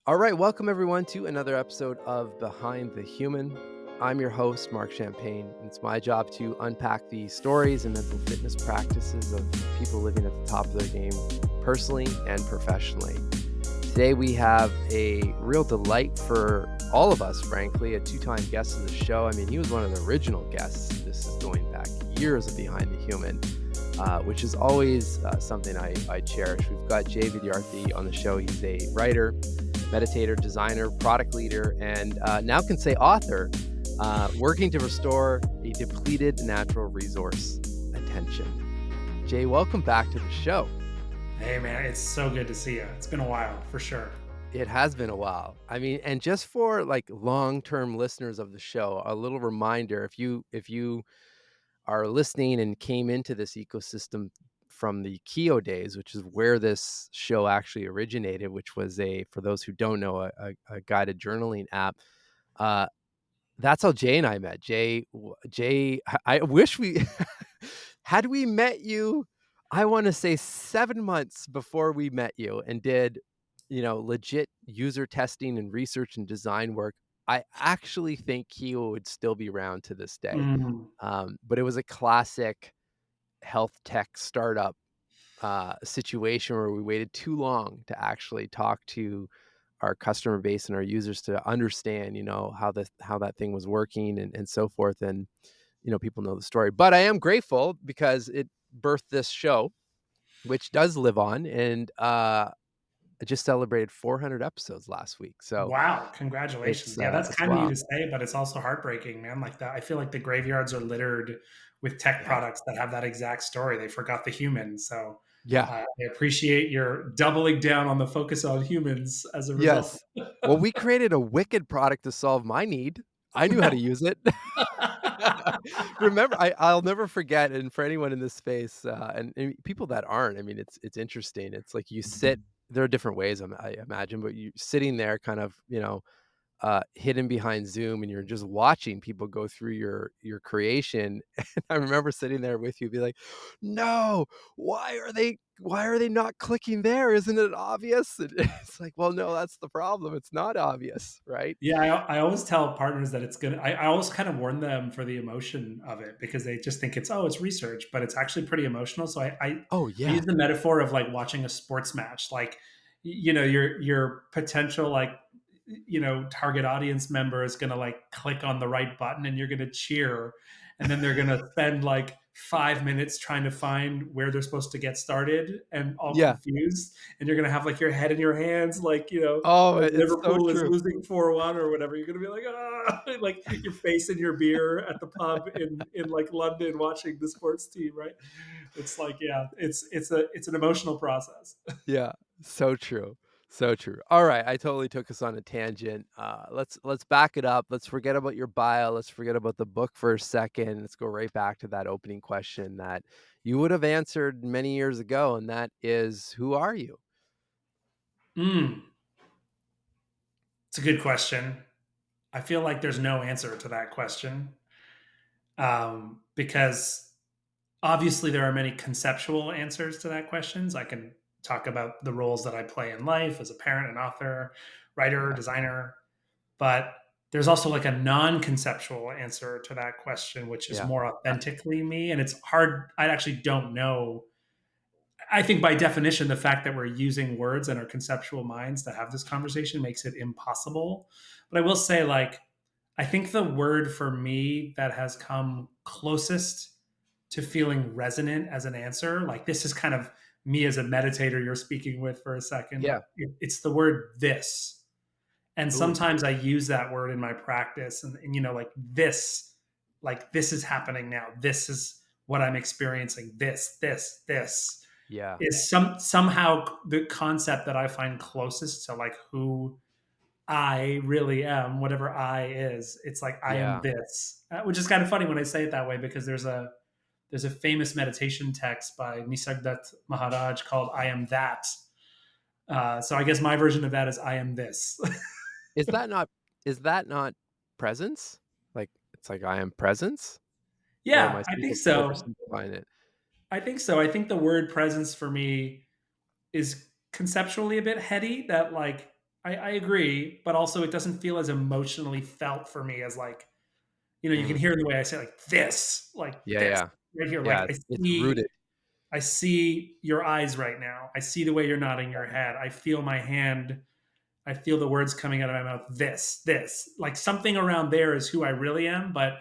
All right, welcome everyone to another episode of Behind the Human. I'm your host, Mark Champagne, and it's my job to unpack the stories and mental fitness practices of people living at the top of their game, personally and professionally. Today, we have a real delight for all of us, frankly, a two-time guest of the show. I mean, he was one of the original guests. This is going back years of Behind the Human, which is always something I cherish. We've got Jay Vidyarthi on the show. He's a writer, meditator, designer, product leader, and now can say author, working to restore a depleted natural resource, attention. Jay, welcome back to the show. Hey man, it's so good to see you. It's been a while for sure. It has been a while. I mean, and just for like long-term listeners of the show, a little reminder, if you are listening and came into this ecosystem from the Keo days, which is where this show actually originated, which was for those who don't know, a guided journaling app. Uh, that's how Jay and I met. Jay, I wish we had we met you. I want to say 7 months before we met you and did, legit user testing and research and design work. I actually think Keo would still be around to this day. Mm. But it was a classic health tech startup situation where we waited too long to actually talk to our customer base and our users to understand, how that thing was working and so forth. And, people know the story. But I am grateful because it birthed this show, which does live on. And I just celebrated 400 episodes last week. So Wow, congratulations. Yeah, that's it's kind of you wild. to say, but it's also heartbreaking, man. Like that, I feel like the graveyards are littered with tech Yeah. products that have that exact story. They forgot the human. So Yeah. I appreciate your doubling down on the focus on humans as a result. Yes. Well, we created a wicked product to solve my need. I knew how to use it. Remember, I'll never forget, and for anyone in this space, and people that aren't, I mean, it's interesting. It's like you sit there are different ways, I imagine, but you sitting there kind of, hidden behind Zoom, and you're just watching people go through your creation. And I remember sitting there with you, be like, "No, why are they not clicking there? Isn't it obvious?" And it's like, well, no, that's the problem. It's not obvious, right? Yeah, I always tell partners that it's gonna. I always kind of warn them for the emotion of it because they just think it's research, but it's actually pretty emotional. So Oh I yeah, use the metaphor of like watching a sports match. Like your potential target audience member is gonna like click on the right button and you're gonna cheer, and then they're gonna spend like 5 minutes trying to find where they're supposed to get started and all yeah. confused, and you're gonna have like your head in your hands, like Oh, when it's so Liverpool is true. losing 4-1 or whatever. You're gonna be like, ah, like your face in your beer at the pub in like London watching the sports team, right? It's like, yeah, it's an emotional process. Yeah, so true. So true. All right, I totally took us on a tangent. Let's back it up. Let's forget about your bio. Let's forget about the book for a second. Let's go right back to that opening question that you would have answered many years ago, and that is, who are you? Mm, it's a good question. I feel like there's no answer to that question, because obviously there are many conceptual answers to that questions. I can talk about the roles that I play in life as a parent, an author, writer, Yeah, designer, but there's also like a non-conceptual answer to that question, which is yeah, more authentically me. And it's hard. I actually don't know. I think by definition, the fact that we're using words in our conceptual minds to have this conversation makes it impossible. But I will say, like, I think the word for me that has come closest to feeling resonant as an answer, like this is kind of me as a meditator you're speaking with for a second, yeah. but it's the word this. And Ooh, sometimes I use that word in my practice, and like this is happening now. This is what I'm experiencing. This yeah, is somehow the concept that I find closest to like who I really am, whatever I is. It's like I am yeah. this, which is kind of funny when I say it that way because there's a famous meditation text by Nisargadatta Maharaj called "I Am That." So I guess my version of that is "I am this." Is that not is that not presence? Like it's like I am presence, or am I Yeah, I think so. oversimplifying it? I think so. I think the word presence for me is conceptually a bit heady. That like I agree, but also it doesn't feel as emotionally felt for me as like, you can Mm. hear in the way I say like Yeah, this yeah. right here. Yeah, Like it's rooted. I see your eyes right now. I see the way you're nodding your head. I feel my hand. I feel the words coming out of my mouth. This. Like something around there is who I really am. But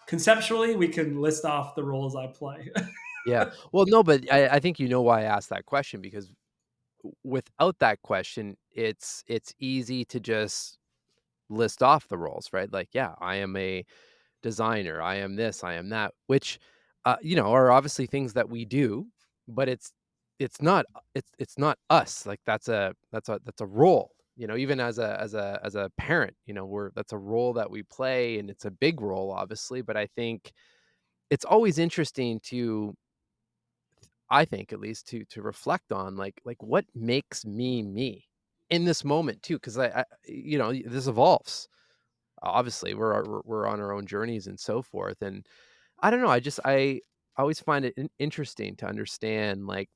conceptually, we can list off the roles I play. Yeah. Well, no, but I think you know why I asked that question because without that question, it's easy to just list off the roles, right? Like, yeah, I am a designer, I am this, I am that, which are obviously things that we do, but it's not it's not us. Like that's a role. Even as a parent, we're that's a role that we play and it's a big role obviously, but I think it's always interesting to I think at least to reflect on like what makes me me in this moment too because this evolves. Obviously, we're on our own journeys and so forth, and I don't know, I always find it interesting to understand, like,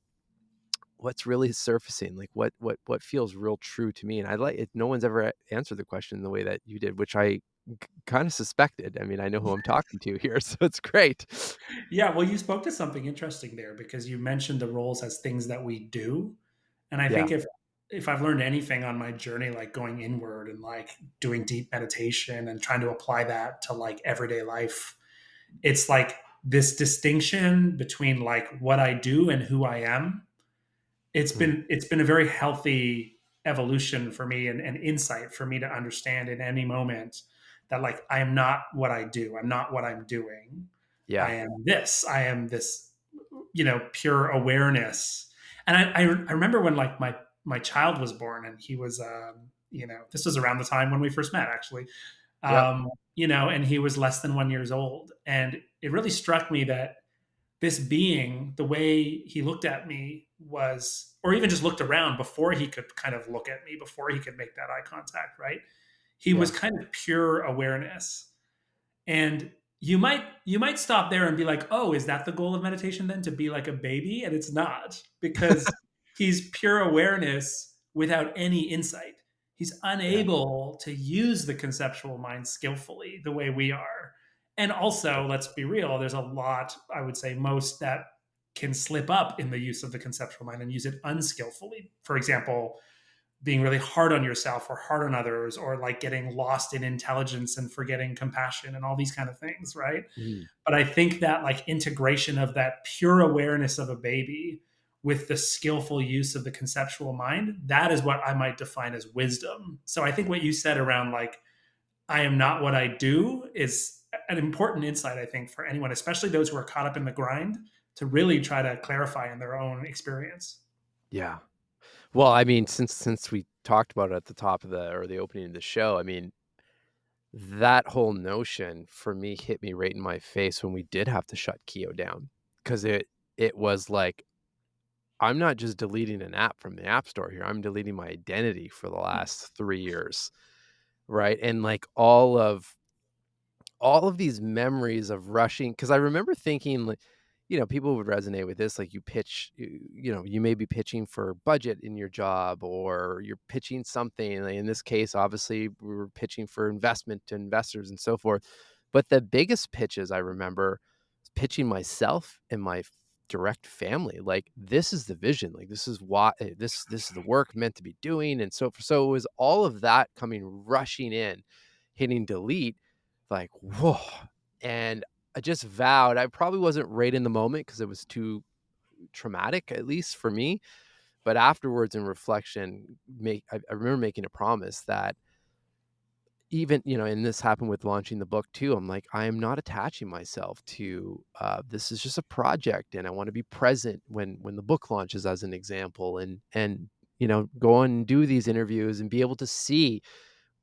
what's really surfacing, like, what feels real true to me, and I like it no one's ever answered the question the way that you did, which I kinda suspected. I mean, I know who I'm talking to here, so it's great. Yeah, well, you spoke to something interesting there because you mentioned the roles as things that we do. And I Yeah. think if I've learned anything on my journey, like going inward and like doing deep meditation and trying to apply that to like everyday life, it's like this distinction between like what I do and who I am. Mm. It's been a very healthy evolution for me and insight for me to understand in any moment that like I am not what I do. I'm not what I'm doing. I Yeah. am this. I am this, pure awareness. And I remember when like my child was born and he was, this was around the time when we first met actually, Yep. and he was less than 1 years old. And it really struck me that this being, the way he looked at me was, or even just looked around before he could kind of look at me, before he could make that eye contact, right? He was Yeah. kind of pure awareness. And you might stop there and be like, "Oh, is that the goal of meditation then to be like a baby?" And it's not because he's pure awareness without any insight. He's Yeah. unable to use the conceptual mind skillfully the way we are. And also, let's be real, there's a lot, I would say most that can slip up in the use of the conceptual mind and use it unskillfully. For example, being really hard on yourself or hard on others or like getting lost in intelligence and forgetting compassion and all these kind of things, right? Mhm. But I think that like integration of that pure awareness of a baby with the skillful use of the conceptual mind, that is what I might define as wisdom. So I think what you said around like I am not what I do is an important insight, I think, for anyone, especially those who are caught up in the grind, to really try to clarify in their own experience. Yeah. Well, I mean, since we talked about it at the top of the opening of the show, I mean, that whole notion for me hit me right in my face when we did have to shut Keo down, because it was like, I'm not just deleting an app from the App Store here, I'm deleting my identity for the last 3 years, right? And, like, all of these memories of rushing, because I remember thinking, like, people would resonate with this, like, you may be pitching for budget in your job, or you're pitching something, like, in this case, obviously, we were pitching for investment to investors and so forth, but the biggest pitches I remember was pitching myself and my direct family, like, "This is the vision, like, this is why this is the work meant to be doing," and so it was all of that coming rushing in, hitting delete, like, whoa, and I just vowed I probably wasn't right in the moment because it was too traumatic, at least for me, but afterwards in reflection, I remember making a promise that even, and this happened with launching the book too, I'm like, "I am not attaching myself to, this is just a project, and I wanna be present when the book launches," as an example, and go and do these interviews and be able to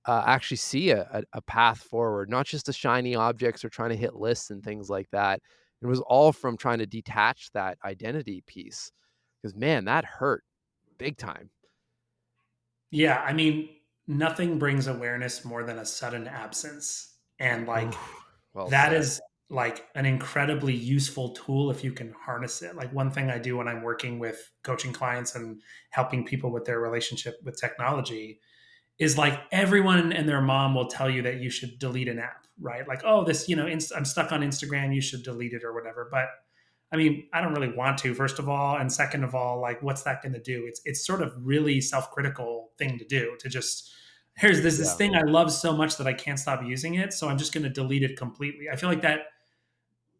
actually see a path forward, not just the shiny objects or trying to hit lists and things like that. It was all from trying to detach that identity piece, because man, that hurt big time. Yeah, I mean, nothing brings awareness more than a sudden absence. And like Oof, well that said. is like an incredibly useful tool if you can harness it. Like one thing I do when I'm working with coaching clients and helping people with their relationship with technology is like everyone and their mom will tell you that you should delete an app, right? Like, oh, this, I'm stuck on Instagram, you should delete it or whatever. But I mean, I don't really want to, first of all. And second of all, like, what's that going to do? It's sort of really self-critical thing to do, to just, there's this Yeah. thing I love so much that I can't stop using it. So I'm just going to delete it completely. I feel like that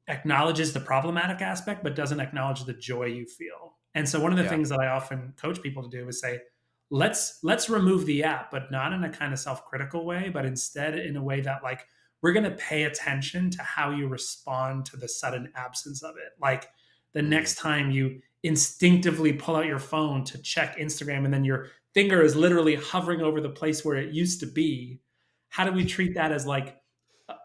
acknowledges the problematic aspect, but doesn't acknowledge the joy you feel. And so one of the Yeah. things that I often coach people to do is say, let's remove the app, but not in a kind of self-critical way, but instead in a way that, like, we're going to pay attention to how you respond to the sudden absence of it. Like the Mm, next time you instinctively pull out your phone to check Instagram and then your finger is literally hovering over the place where it used to be, how do we treat that as like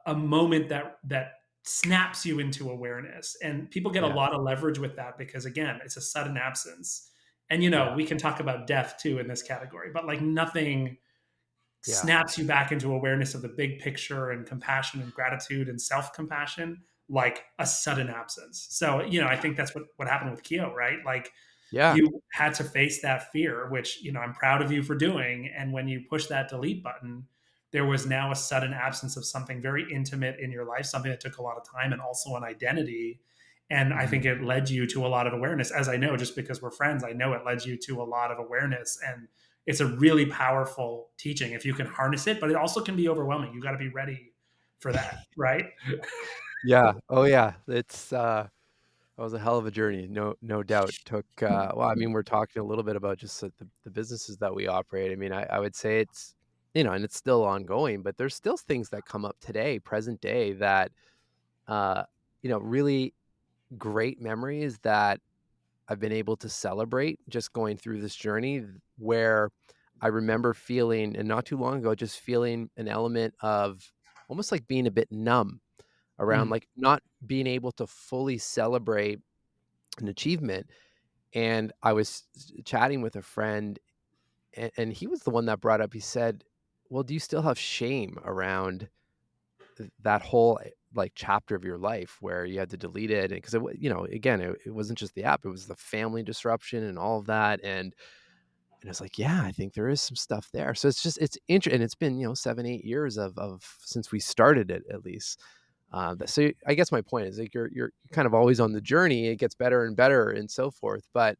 a moment that snaps you into awareness? And people get a yeah. lot of leverage with that because, again, it's a sudden absence. And Yeah. we can talk about death too in this category, but like nothing Yeah. snaps you back into awareness of the big picture and compassion and gratitude and self-compassion like a sudden absence. So, I think that's what happened with Kyo, right? Like Yeah. you had to face that fear, which, I'm proud of you for doing. And when you push that delete button, there was now a sudden absence of something very intimate in your life, something that took a lot of time and also an identity. And I Mhm. think it led you to a lot of awareness. As I know, just because we're friends, I know it led you to a lot of awareness. And it's a really powerful teaching if you can harness it, but it also can be overwhelming. You got to be ready for that, right? Yeah. Oh, yeah. That was a hell of a journey. No doubt. Took, well, I mean, we're talking a little bit about just the businesses that we operate. I mean, I would say it's, and it's still ongoing, but there's still things that come up today, present day, that, uh, really great memories that I've been able to celebrate just going through this journey, where I remember feeling, and not too long ago, just feeling an element of almost like being a bit numb around, Mm. like, not being able to fully celebrate an achievement. And I was chatting with a friend, and he was the one that brought up, he said, "Well, do you still have shame around that whole, like, chapter of your life where you had to delete it?" Because again, it wasn't just the app, it was the family disruption and all of that. And it's like, yeah, I think there is some stuff there. So it's interesting, and it's been 7-8 years of since we started it, at least. So I guess my point is, like, you're kind of always on the journey. It gets better and better and so forth. But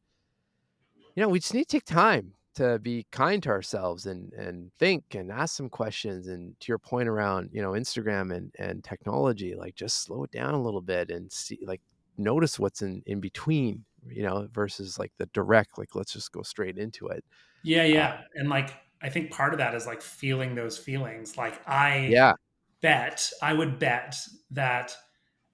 we just need to take time to be kind to ourselves, and think and ask some questions. And to your point around, Instagram and technology, like, just slow it down a little bit and see, like, notice what's in between, versus like the direct, like, let's just go straight into it. Yeah, Uh, yeah. And like I think part of that is like feeling those feelings. Like yeah, I would bet that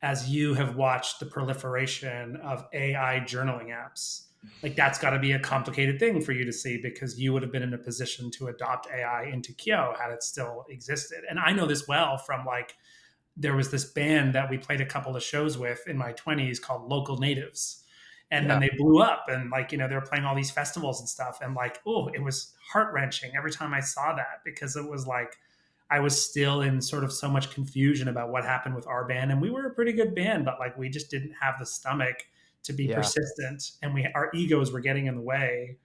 as you have watched the proliferation of AI journaling apps, like that's got to be a complicated thing for you to see, because you would have been in a position to adopt AI into Kyo had it still existed. And I know this well from, like, there was this band that we played a couple of shows with in my 20s called Local Natives. And then yeah, they blew up, and, like, they were playing all these festivals and stuff. And, like, oh, it was heart wrenching every time I saw that, because it was like I was still in sort of so much confusion about what happened with our band. And we were a pretty good band, but like we just didn't have the stomach to be yeah, persistent, and our egos were getting in the way.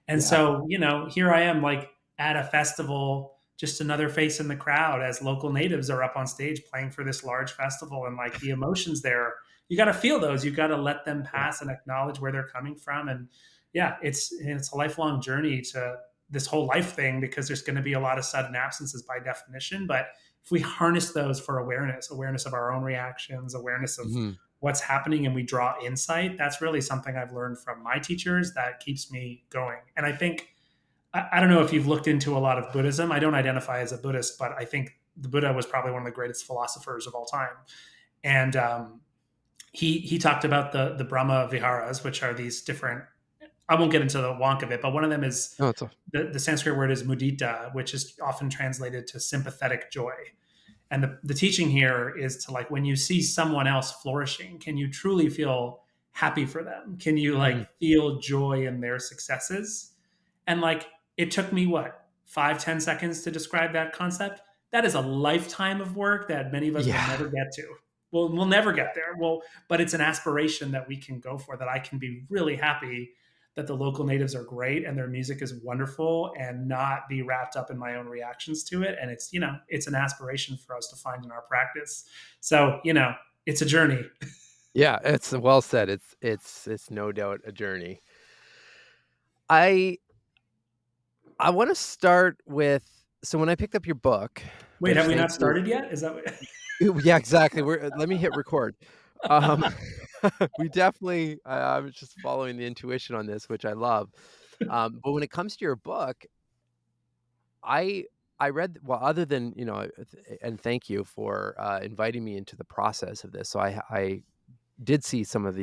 And yeah, so, here I am, like, at a festival, just another face in the crowd as Local Natives are up on stage playing for this large festival. And like the emotions there, you got to feel those. You got to let them yeah. pass and acknowledge where they're coming from. And yeah, it's a lifelong journey to this whole life thing, because there's going to be a lot of sudden absences by definition. But if we harness those for awareness of our own reactions, awareness of Mhm. what's happening, and we draw insight, that's really something I've learned from my teachers that keeps me going. And I think, I don't know if you've looked into a lot of Buddhism. I don't identify as a Buddhist, but I think the Buddha was probably one of the greatest philosophers of all time. And he talked about the Brahma Viharas, which are these different. I won't get into the wonk of it, but one of them is No, it's a the Sanskrit word is mudita, which is often translated to sympathetic joy. And the teaching here is to, like, when you see someone else flourishing, can you truly feel happy for them? Can you, mhm. like, feel joy in their successes? And like, it took me what, 5-10 seconds to describe that concept. That is a lifetime of work that many of us will Yeah, never get to. We'll never get there. Well, but it's an aspiration that we can go for, that I can be really happy that the local natives are great and their music is wonderful, and not be wrapped up in my own reactions to it. And it's, it's an aspiration for us to find in our practice. So, it's a journey. Yeah, it's well said. It's no doubt a journey. I I wanna start with so when I picked up your book, Wait, have which we not thank you. started yet? Is that what? Yeah, exactly. Let me hit record. Um, we definitely I was just following the intuition on this, which I love. But when it comes to your book, I I read well, other than, and thank you for, inviting me into the process of this. So I did see some of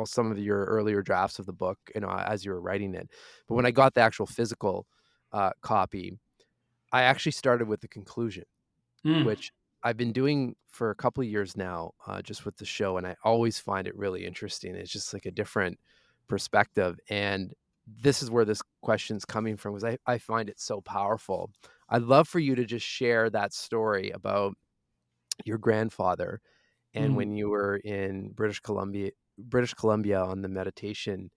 some of your earlier drafts of the book, as you were writing it. But when I got the actual physical, copy, I actually started with the conclusion, Mm. which I've been doing for a couple of years now, just with the show, and I always find it really interesting. It's just like a different perspective, and this is where this question's coming from, because I find it so powerful. I'd love for you to just share that story about your grandfather and Mm. when you were in British Columbia on the meditation,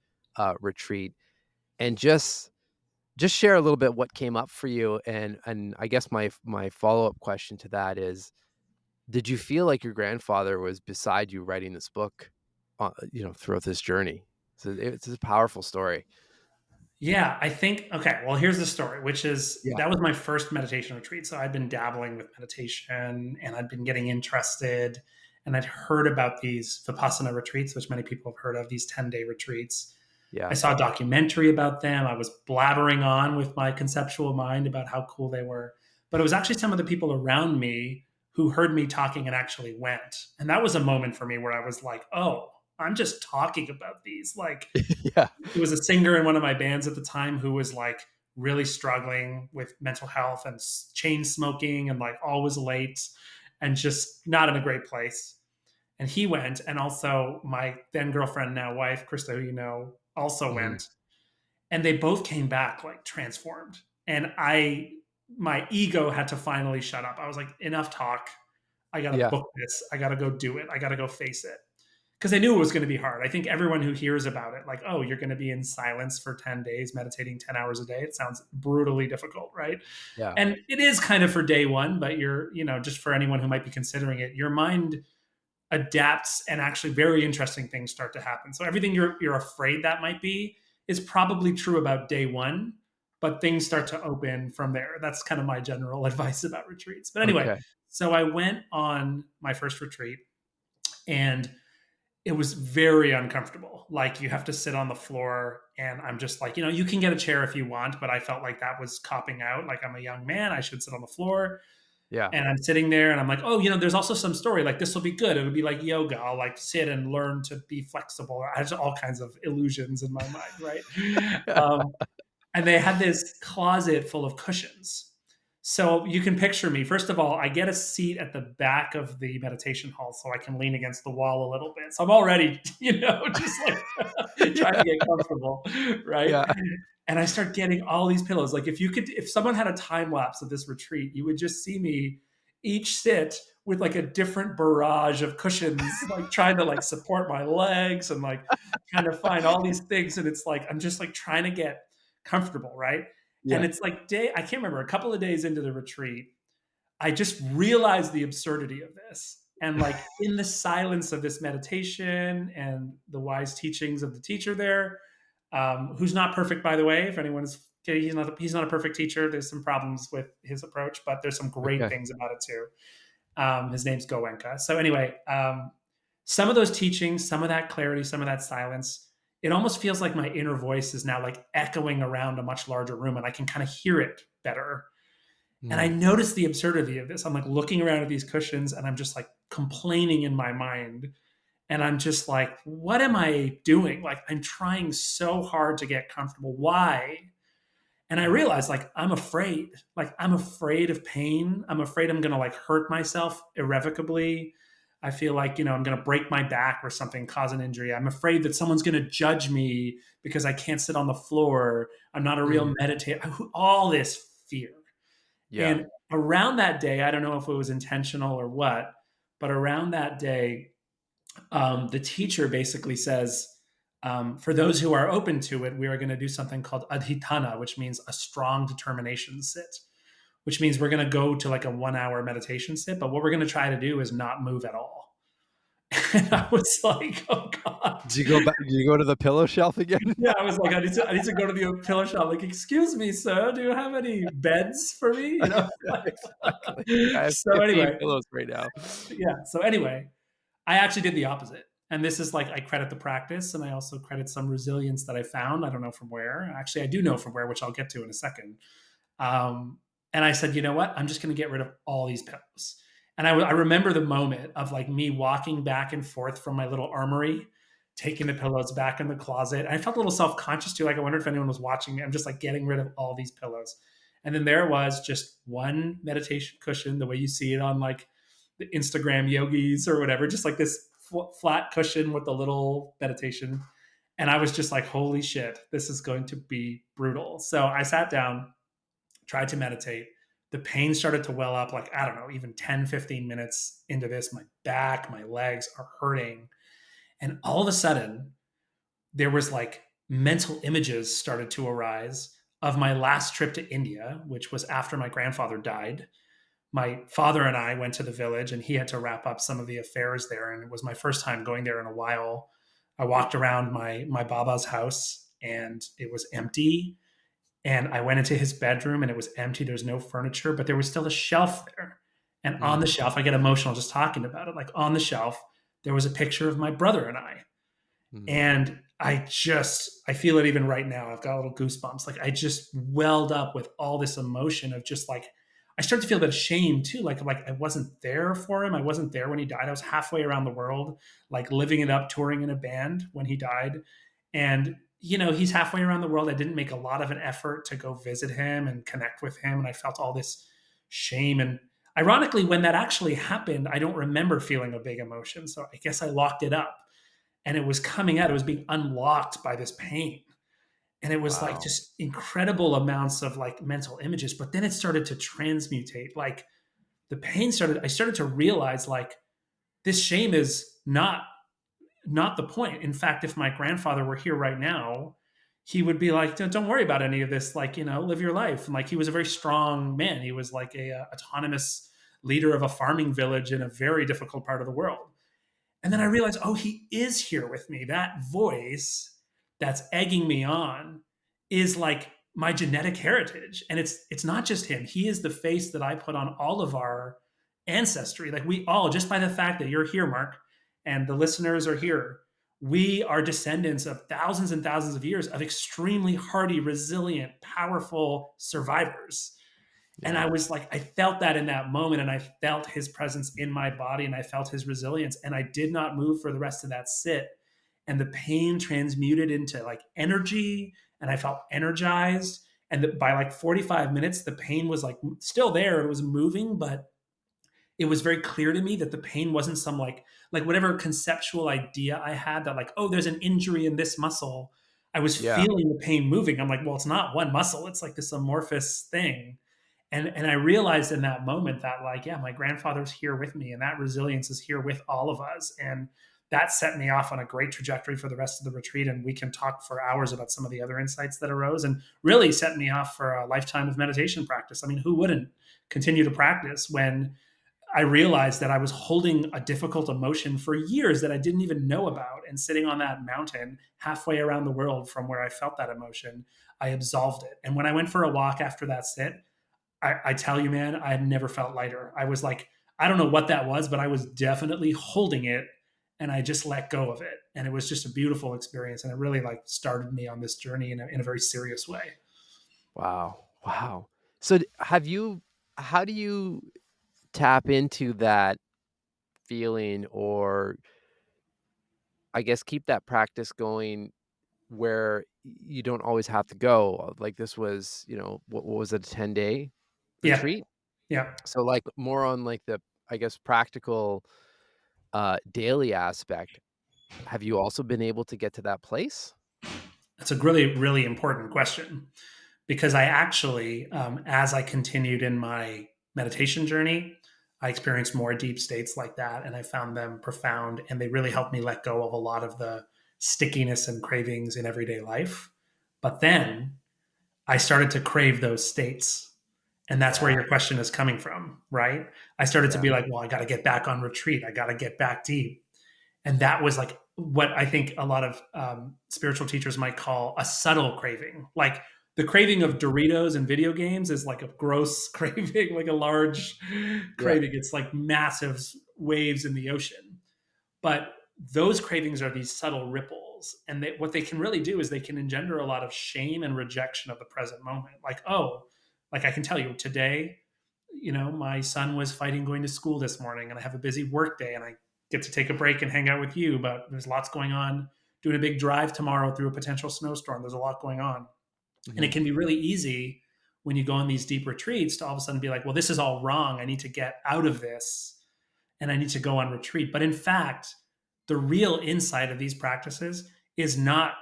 retreat, and just share a little bit what came up for you, and I guess my follow-up question to that is, did you feel like your grandfather was beside you writing this book, throughout this journey? So it's a powerful story. Yeah, I think, okay, well, here's the story, which is Yeah, that was my first meditation retreat. So I'd been dabbling with meditation and I'd been getting interested, and I'd heard about these Vipassana retreats, which many people have heard of, these 10-day retreats. I yeah, saw a documentary about them. I was blabbering on with my conceptual mind about how cool they were. But it was actually some of the people around me who heard me talking and actually went. And that was a moment for me where I was like, oh, I'm just talking about these. Like, yeah, it was a singer in one of my bands at the time who was like really struggling with mental health and chain smoking and like always late and just not in a great place. And he went, and also my then girlfriend, now wife, Krista, who also mhm, went, and they both came back like transformed. And my ego had to finally shut up. I was like, enough talk. I got to yeah, book this. I got to go do it. I got to go face it, because I knew it was going to be hard. I think everyone who hears about it, like, oh, you're going to be in silence for 10 days, meditating 10 hours a day, it sounds brutally difficult, right? yeah, And it is kind of for day one, but just for anyone who might be considering it, your mind adapts, and actually very interesting things start to happen. So everything you're afraid that might be is probably true about day one, but things start to open from there. That's kind of my general advice about retreats. But anyway, okay, so I went on my first retreat, and it was very uncomfortable. Like, you have to sit on the floor, and I'm just like, you can get a chair if you want, but I felt like that was copping out. Like, I'm a young man, I should sit on the floor. yeah, And I'm sitting there and I'm like, oh, there's also some story. Like, this will be good. It'll be like yoga. I'll like sit and learn to be flexible. I have all kinds of illusions in my mind, right? Um, and they had this closet full of cushions. So you can picture me. First of all, I get a seat at the back of the meditation hall so I can lean against the wall a little bit. So I'm already, just like trying to yeah, get comfortable, right? yeah, And I start getting all these pillows. Like, if someone had a time lapse of this retreat, you would just see me each sit with like a different barrage of cushions, like trying to like support my legs and like kind of find all these things. And it's like, I'm just like trying to get comfortable, right? And yeah, it's like I can't remember, a couple of days into the retreat, I just realized the absurdity of this. And like, in the silence of this meditation and the wise teachings of the teacher there, who's not perfect, by the way. If anyone is, okay, he's not a perfect teacher. There's some problems with his approach, but there's some great okay, things about it too. His name's Goenka. So anyway, some of those teachings, some of that clarity, some of that silence, it almost feels like my inner voice is now like echoing around a much larger room, and I can kind of hear it better. And I mm, noticed the absurdity of this. I'm like looking around at these cushions, and I'm just like complaining in my mind. And I'm just like, what am I doing? Like, I'm trying so hard to get comfortable. Why? And I mm, realized, like, I'm afraid. Like, I'm afraid of pain. I'm afraid I'm going to like hurt myself irrevocably. I feel like, I'm going to break my back or something, cause an injury. I'm afraid that someone's going to judge me because I can't sit on the floor. I'm not a real mm, meditator. All this fear. yeah, And around that day, I don't know if it was intentional or what, but around that day, the teacher basically says, For those who are open to it, we are going to do something called adhitana, which means a strong determination sit, which means we're going to go to like a 1 hour meditation sit. But what we're going to try to do is not move at all. And I was like, oh God. Did you go back? Did you go to the pillow shelf again? Yeah, I was like, I need to go to the pillow shop. Like, excuse me, sir, do you have any beds for me? Yeah, exactly. Like, I have So 15 anyway, pillows right now. yeah. So anyway, I actually did the opposite. And this is like, I credit the practice and I also credit some resilience that I found. I don't know from where. Actually, I do know from where, which I'll get to in a second. And I said, you know what? I'm just going to get rid of all these pillows. And I remember the moment of like me walking back and forth from my little armory, taking the pillows back in the closet. And I felt a little self conscious too. Like, I wonder if anyone was watching me. I'm just like getting rid of all these pillows. And then there was just one meditation cushion, the way you see it on like the Instagram yogis or whatever, just like this flat cushion with a little meditation. And I was just like, holy shit, this is going to be brutal. So I sat down, tried to meditate. The pain started to well up, like, I don't know, even 10, 15 minutes into this. My back, my legs are hurting. And all of a sudden, there was like mental images started to arise of my last trip to India, which was after my grandfather died. My father and I went to the village and he had to wrap up some of the affairs there. And it was my first time going there in a while. I walked around my Baba's house and it was empty. And I went into his bedroom and it was empty. There's no furniture, but there was still a shelf there. And on the Mm, shelf, I get emotional just talking about it. Like on the shelf, there was a picture of my brother and I. mm. And I feel it even right now. I've got little goosebumps. Like I just welled up with all this emotion of just like, I started to feel a bit of shame too. Like I wasn't there for him. I wasn't there when he died. I was halfway around the world, like living it up, touring in a band when he died. And, he's halfway around the world. I didn't make a lot of an effort to go visit him and connect with him. And I felt all this shame. And ironically, when that actually happened, I don't remember feeling a big emotion. So I guess I locked it up and it was coming out. It was being unlocked by this pain. And it was like Wow. just incredible amounts of like mental images. But then it started to transmutate. Like I started to realize like this shame is not the point. In fact, if my grandfather were here right now, he would be like, don't worry about any of this. Like, live your life. And like, he was a very strong man. He was like a autonomous leader of a farming village in a very difficult part of the world. And then I Mm, realized, oh, he is here with me. That voice that's egging me on is like my genetic heritage. And it's not just him. He is the face that I put on all of our ancestry. Like we all, just by the fact that you're here, Mark, and the listeners are here, we are descendants of thousands and thousands of years of extremely hardy, resilient, powerful survivors. And I yeah. was like, I felt that in that moment, and I felt his presence in my body, and I felt his resilience, and I did not move for the rest of that sit. And the pain transmuted into like energy, and I felt energized. And by like 45 minutes, the pain was like still there. It was moving, but it was very clear to me that the pain wasn't some like whatever conceptual idea I had that like, oh, there's an injury in this muscle. I was Yeah. feeling the pain moving. I'm like, well, it's not one muscle. It's like this amorphous thing. And I realized in that moment that like, yeah, my grandfather's here with me and that resilience is here with all of us. And that set me off on a great trajectory for the rest of the retreat. And we can talk for hours about some of the other insights that arose and really set me off for a lifetime of meditation practice. I mean, who wouldn't continue to practice when I realized that I was holding a difficult emotion for years that I didn't even know about. And sitting on that mountain halfway around the world from where I felt that emotion, I absolved it. And when I went for a walk after that sit, I tell you, man, I had never felt lighter. I was like, I don't know what that was, but I was definitely holding it and I just let go of it. And it was just a beautiful experience. And it really like started me on this journey in a very serious way. Wow. Wow. So how do you tap into that feeling, or I guess keep that practice going where you don't always have to go? Like this was, what was it, a 10-day Yeah. retreat? Yeah. So like more on like the, I guess, practical daily aspect. Have you also been able to get to that place? That's a really, really important question because I actually, as I continued in my meditation journey, I experienced more deep states like that, and I found them profound, and they really helped me let go of a lot of the stickiness and cravings in everyday life. But then I started to crave those states. And that's where Yeah. your question is coming from, right? I started to Yeah. be like, well, I got to get back on retreat. I got to get back deep. And that was like what I think a lot of spiritual teachers might call a subtle craving. Like the craving of Doritos and video games is like a gross craving, like a large Yeah. craving. It's like massive waves in the ocean. But those cravings are these subtle ripples. And what they can really do is they can engender a lot of shame and rejection of the present moment. Like, oh, like I can tell you today, my son was fighting going to school this morning and I have a busy work day and I get to take a break and hang out with you, but there's lots going on. Doing a big drive tomorrow through a potential snowstorm. There's a lot going on. And Hmm. it can be really easy when you go on these deep retreats to all of a sudden be like, well, this is all wrong. I need to get out of this and I need to go on retreat. But in fact, the real insight of these practices is not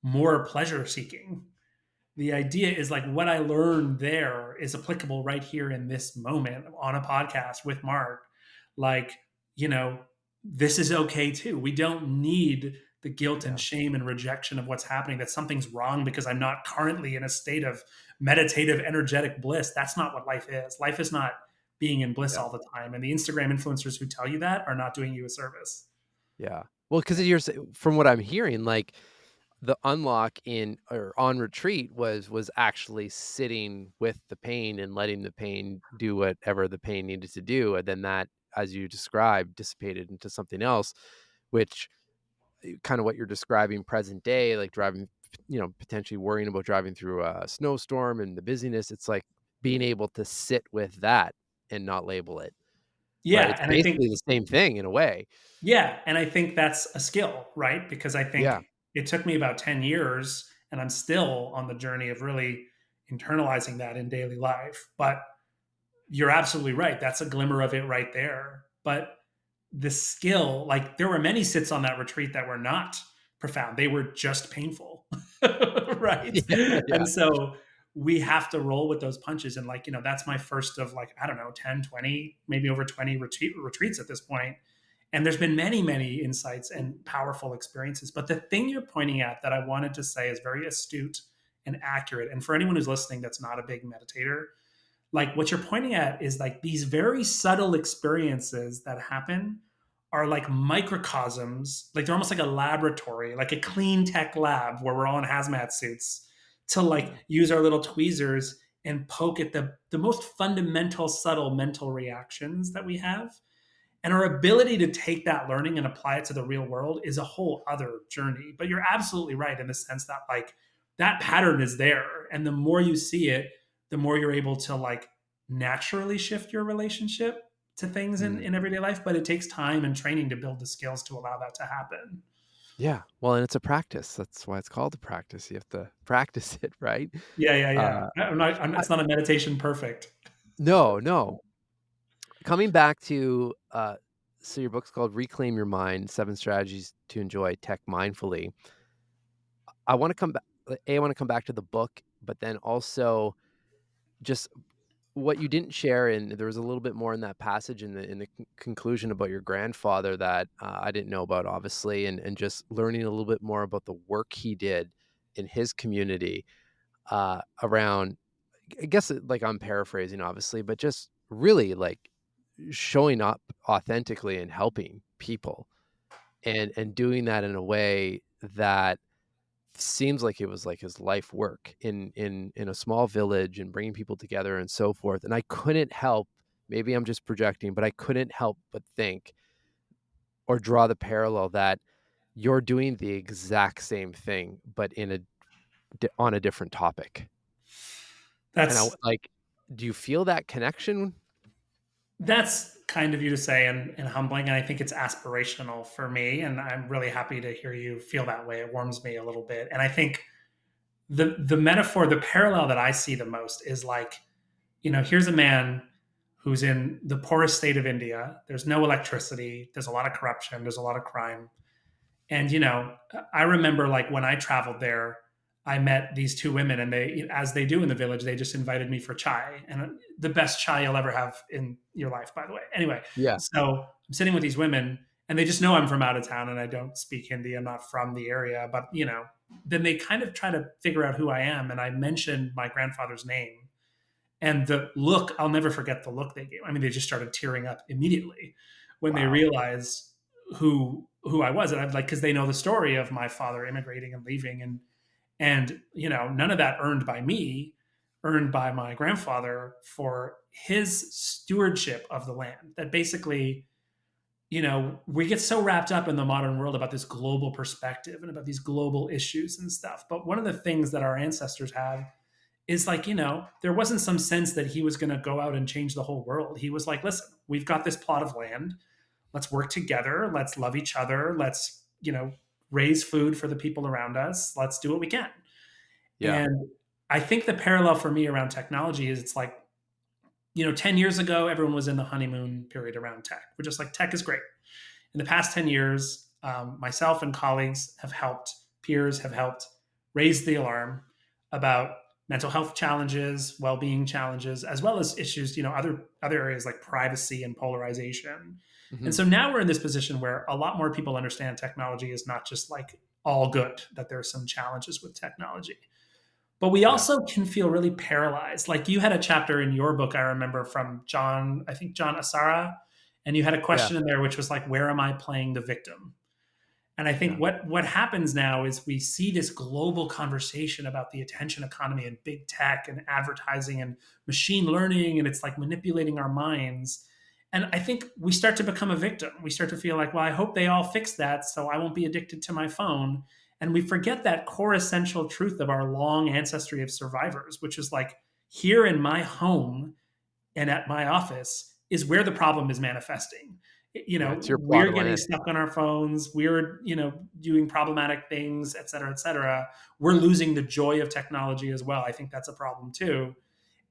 more pleasure seeking. The idea is like what I learned there is applicable right here in this moment on a podcast with Mark. Like, you know, this is okay too. We don't need the guilt and Yeah. shame and rejection of what's happening, that something's wrong because I'm not currently in a state of meditative, energetic bliss. That's not what life is. Life is not being in bliss Yeah. all the time. And the Instagram influencers who tell you that are not doing you a service. Yeah. Well, because from what I'm hearing, like the unlock in or on retreat was actually sitting with the pain and letting the pain do whatever the pain needed to do, and then that, as you described, dissipated into something else, which kind of what you're describing present day, like driving, potentially worrying about driving through a snowstorm and the busyness. It's like being able to sit with that and not label it, right? Yeah. It's And I think basically the same thing in a way. Yeah, and I think that's a skill, right? Because I Yeah. think it took me about 10 years and I'm still on the journey of really internalizing that in daily life. But you're absolutely right. That's a glimmer of it right there. But the skill, like there were many sits on that retreat that were not profound. They were just painful. Right. Yeah. Yeah. And so we have to roll with those punches. And like, that's my first of like, I don't know, 10, 20, maybe over 20 retreats at this point. And there's been many, many insights and powerful experiences. But the thing you're pointing at that I wanted to say is very astute and accurate. And for anyone who's listening that's not a big meditator, like what you're pointing at is like these very subtle experiences that happen are like microcosms, like they're almost like a laboratory, like a clean tech lab where we're all in hazmat suits to like Yeah. use our little tweezers and poke at the most fundamental subtle mental reactions that we have. And our ability to take that learning and apply it to the real world is a whole other journey. But you're absolutely right in the sense that like that pattern is there. And the more you see it, the more you're able to like naturally shift your relationship to things Mm. in everyday life. But it takes time and training to build the skills to allow that to happen. Yeah. Well, and it's a practice. That's why it's called a practice. You have to practice it, right? Yeah, yeah, yeah. Uh, I, It's not a meditation perfect. no, no. Coming back to, so your book's called Reclaim Your Mind, 7 Strategies to Enjoy Tech Mindfully. I want to come back. I want to come back to the book, but then also just what you didn't share, and there was a little bit more in that passage in the conclusion about your grandfather that I didn't know about, obviously, and just learning a little bit more about the work he did in his community around. I guess like I'm paraphrasing, obviously, but just really like showing up authentically and helping people, and doing that in a way that seems like it was like his life work in a small village and bringing people together and so forth. And I couldn't help, maybe I'm just projecting, but I couldn't help but think or draw the parallel that you're doing the exact same thing, but on a different topic. And That's like, do you feel that connection? That's kind of you to say and humbling. And I think it's aspirational for me. And I'm really happy to hear you feel that way. It warms me a little bit. And I think the metaphor, the parallel that I see the most is like, here's a man who's in the poorest state of India. There's no electricity. There's a lot of corruption. There's a lot of crime. And I remember like when I traveled there, I met these two women, and they, as they do in the village, they just invited me for chai, and the best chai you'll ever have in your life, by the way. Anyway, Yeah. so I'm sitting with these women, and they just know I'm from out of town and I don't speak Hindi. I'm not from the area, but then they kind of try to figure out who I am. And I mentioned my grandfather's name, and the look, I'll never forget the look they gave. I mean, they just started tearing up immediately when they Wow. realized who I was. And I'm like, because they know the story of my father immigrating and leaving, and none of that earned by me, earned by my grandfather for his stewardship of the land. That basically, we get so wrapped up in the modern world about this global perspective and about these global issues and stuff. But one of the things that our ancestors have is like, there wasn't some sense that he was going to go out and change the whole world. He was like, listen, we've got this plot of land. Let's work together. Let's love each other. Let's, raise food for the people around us. Let's do what we can. Yeah. And I think the parallel for me around technology is it's like, 10 years ago, everyone was in the honeymoon period around tech. We're just like, tech is great. In the past 10 years, myself and colleagues have helped, peers have helped raise the alarm about mental health challenges, well-being challenges, as well as issues, other areas like privacy and polarization. And Hmm. so now we're in this position where a lot more people understand technology is not just like all good, that there are some challenges with technology. But we Yeah. also can feel really paralyzed. Like you had a chapter in your book, I remember from John, I think John Asara, and you had a Yeah. question in there which was like, where am I playing the victim? And I think Yeah. what happens now is we see this global conversation about the attention economy and big tech and advertising and machine learning, and it's like manipulating our minds. And I think we start to become a victim. We start to feel like, well, I hope they all fix that so I won't be addicted to my phone. And we forget that core essential truth of our long ancestry of survivors, which is like here in my home and at my office is where the problem is manifesting. Yeah. It's your plot We're of getting land. stuck on our phones. We're, doing problematic things, et cetera, et cetera. We're losing the joy of technology as well. I think that's a problem too.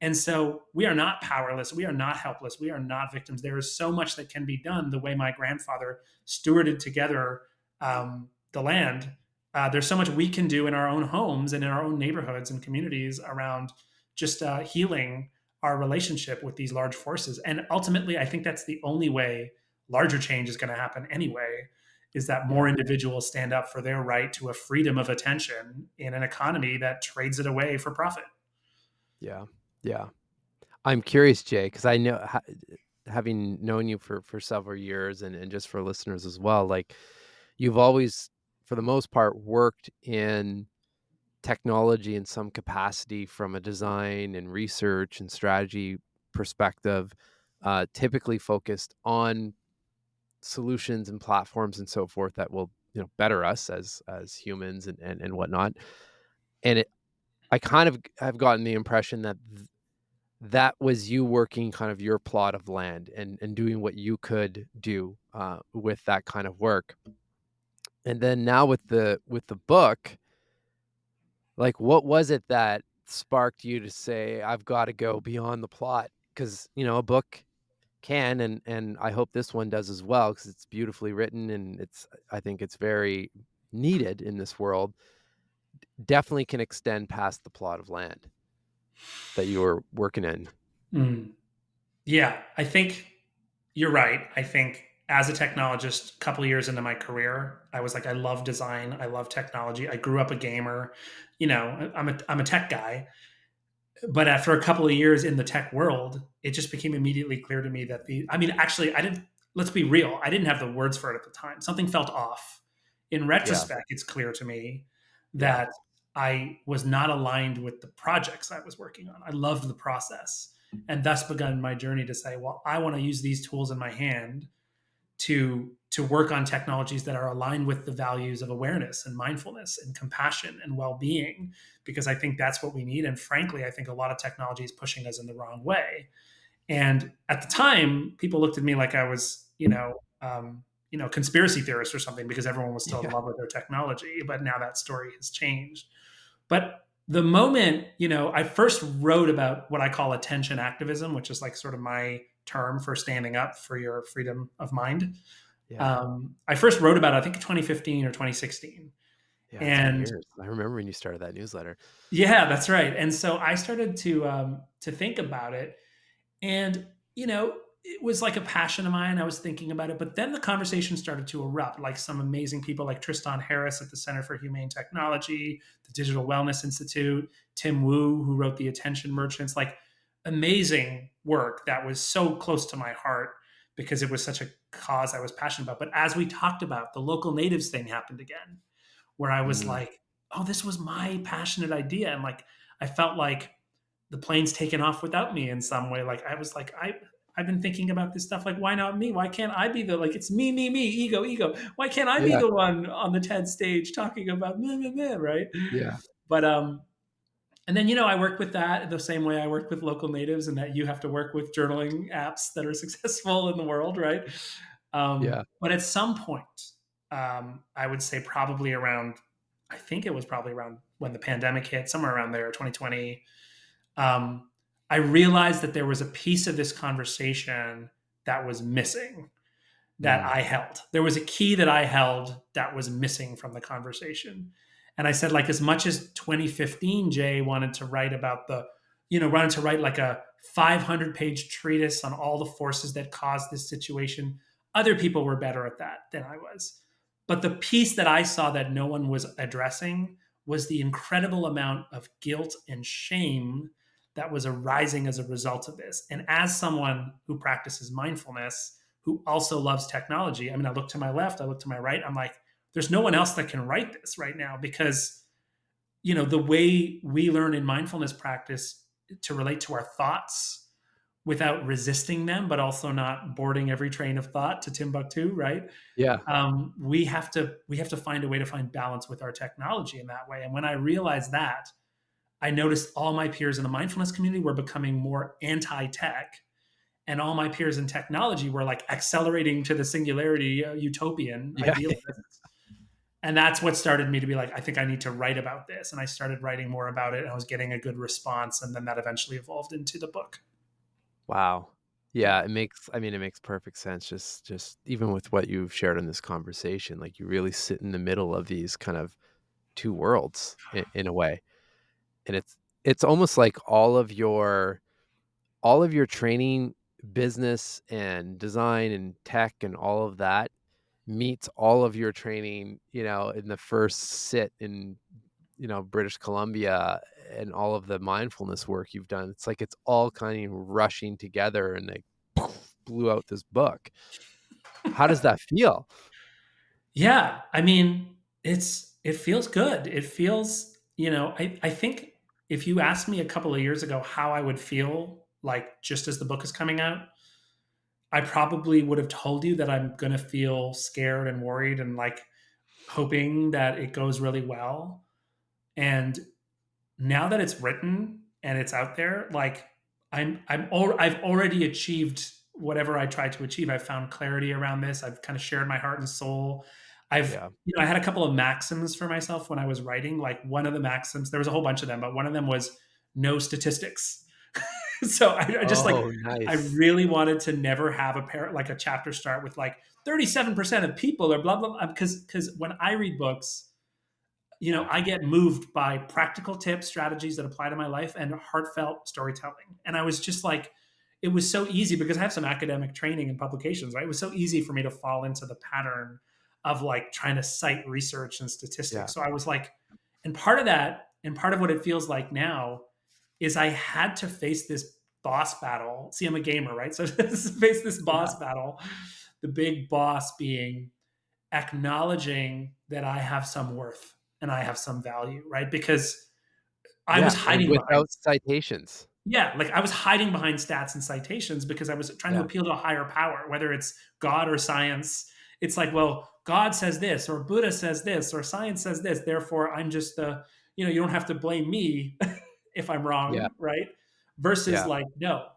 And so we are not powerless. We are not helpless. We are not victims. There is so much that can be done the way my grandfather stewarded together the land. There's so much we can do in our own homes and in our own neighborhoods and communities around just healing our relationship with these large forces. And ultimately, I think that's the only way larger change is going to happen anyway, is that Yeah. more individuals stand up for their right to a freedom of attention in an economy that trades it away for profit. Yeah. Yeah. I'm curious, Jay, because I know, having known you for several years, and just for listeners as well, like you've always, for the most part, worked in technology in some capacity from a design and research and strategy perspective, typically focused on solutions and platforms and so forth that will, better us as humans, and whatnot. And I kind of have gotten the impression that that was you working kind of your plot of land, and doing what you could do with that kind of work. And then now with the book, like, what was it that sparked you to say, I've got to go beyond the plot? Because a book can, and I hope this one does as well, because it's beautifully written, and I think it's very needed in this world. Definitely can extend past the plot of land that you were working in. Mm. Yeah, I think you're right. I think as a technologist, a couple of years into my career, I was like, I love design, I love technology. I grew up a gamer. I'm a tech guy. But after a couple of years in the tech world, it just became immediately clear to me that I mean, actually, I didn't, let's be real, I didn't have the words for it at the time. Something felt off. In Yeah, retrospect, it's clear to me yeah, that I was not aligned with the projects I was working on. I loved the process and thus begun my journey to say, well, I want to use these tools in my hand to work on technologies that are aligned with the values of awareness and mindfulness and compassion and well-being, because I think that's what we need. And frankly, I think a lot of technology is pushing us in the wrong way. And at the time, people looked at me like I was, conspiracy theorist or something, because everyone was still in yeah, love with their technology. But now that story has changed. But the moment, I first wrote about what I call attention activism, which is like sort of my term for standing up for your freedom of mind. yeah, I first wrote about it, I think, 2015 or 2016. yeah. It's been And years. I remember when you started that newsletter. yeah, that's right. And so I started to think about it. And, it was like a passion of mine. I was thinking about it, but then the conversation started to erupt. Like some amazing people, like Tristan Harris at the Center for Humane Technology, the Digital Wellness Institute, Tim Wu, who wrote The Attention Merchants, like amazing work that was so close to my heart because it was such a cause I was passionate about. But as we talked about, the local natives thing happened again, where I was Mm, like, oh, this was my passionate idea. And like, I felt like the plane's taken off without me in some way. Like I was like, I've been thinking about this stuff. Like, why not me? Why can't I be the, like, it's me, me, me, ego, ego. Why can't I be yeah, the one on the TED stage talking about meh, meh, meh, right? yeah, But and then, I work with that the same way I work with local natives, and that you have to work with journaling apps that are successful in the world, right? yeah. But at some point, I would say probably around, I think it was probably around when the pandemic hit, somewhere around there, 2020. um, I realized that there was a piece of this conversation that was missing, that Mm, I held. There was a key that I held that was missing from the conversation. And I said, like, as much as 2015, Jay wanted to write about wanted to write like a 500-page treatise on all the forces that caused this situation. Other people were better at that than I was. But the piece that I saw that no one was addressing was the incredible amount of guilt and shame that was arising as a result of this. And as someone who practices mindfulness, who also loves technology, I mean, I look to my left, I look to my right, I'm like, there's no one else that can write this right now, because the way we learn in mindfulness practice to relate to our thoughts without resisting them, but also not boarding every train of thought to Timbuktu, right? yeah, We have to find a way to find balance with our technology in that way. And when I realized that, I noticed all my peers in the mindfulness community were becoming more anti-tech, and all my peers in technology were like accelerating to the singularity, utopian yeah. idealists. And that's what started me to be like, I think I need to write about this. And I started writing more about it, and I was getting a good response. And then that eventually evolved into the book. Wow. Yeah. Yeah, it makes perfect sense just even with what you've shared in this conversation, like, you really sit in the middle of these kind of 2 worlds in a way, and it's almost like all of your training, business and design and tech and all of that meets all of your training, in the first sit in, British Columbia, and all of the mindfulness work you've done. It's like it's all kind of rushing together and they blew out this book. How does that feel? Yeah. I mean, it feels good. It feels, I think if you asked me a couple of years ago how I would feel like just as the book is coming out, I probably would have told you that I'm going to feel scared and worried and like hoping that it goes really well. And now that it's written and it's out there, like I've already achieved whatever I tried to achieve. I've found clarity around this. I've kind of shared my heart and soul. Yeah. I had a couple of maxims for myself when I was writing. Like one of the maxims, there was a whole bunch of them, but one of them was no statistics. So I just like, Oh, I nice. really wanted to never have like a chapter start with like 37% of people or blah blah blah, because when I read books, Yeah. I get moved by practical tips, strategies that apply to my life, and heartfelt storytelling. And I was just like, it was so easy because I have some academic training and publications, right? It was so easy for me to fall into the pattern of like trying to cite research and statistics. Yeah. So I was like, and part of that, and part of what it feels like now is I had to face this boss battle. See, I'm a gamer, right? So face this Yeah. boss battle, the big boss being acknowledging that I have some worth and I have some value, right? Because I was Yeah, and hiding behind, without citations. yeah, like I was hiding behind stats and citations because I was trying to Yeah. appeal to a higher power, whether it's God or science. It's like, well, God says this, or Buddha says this, or science says this. Therefore, I'm just you don't have to blame me if I'm Yeah. wrong, right? Versus Yeah. like, no,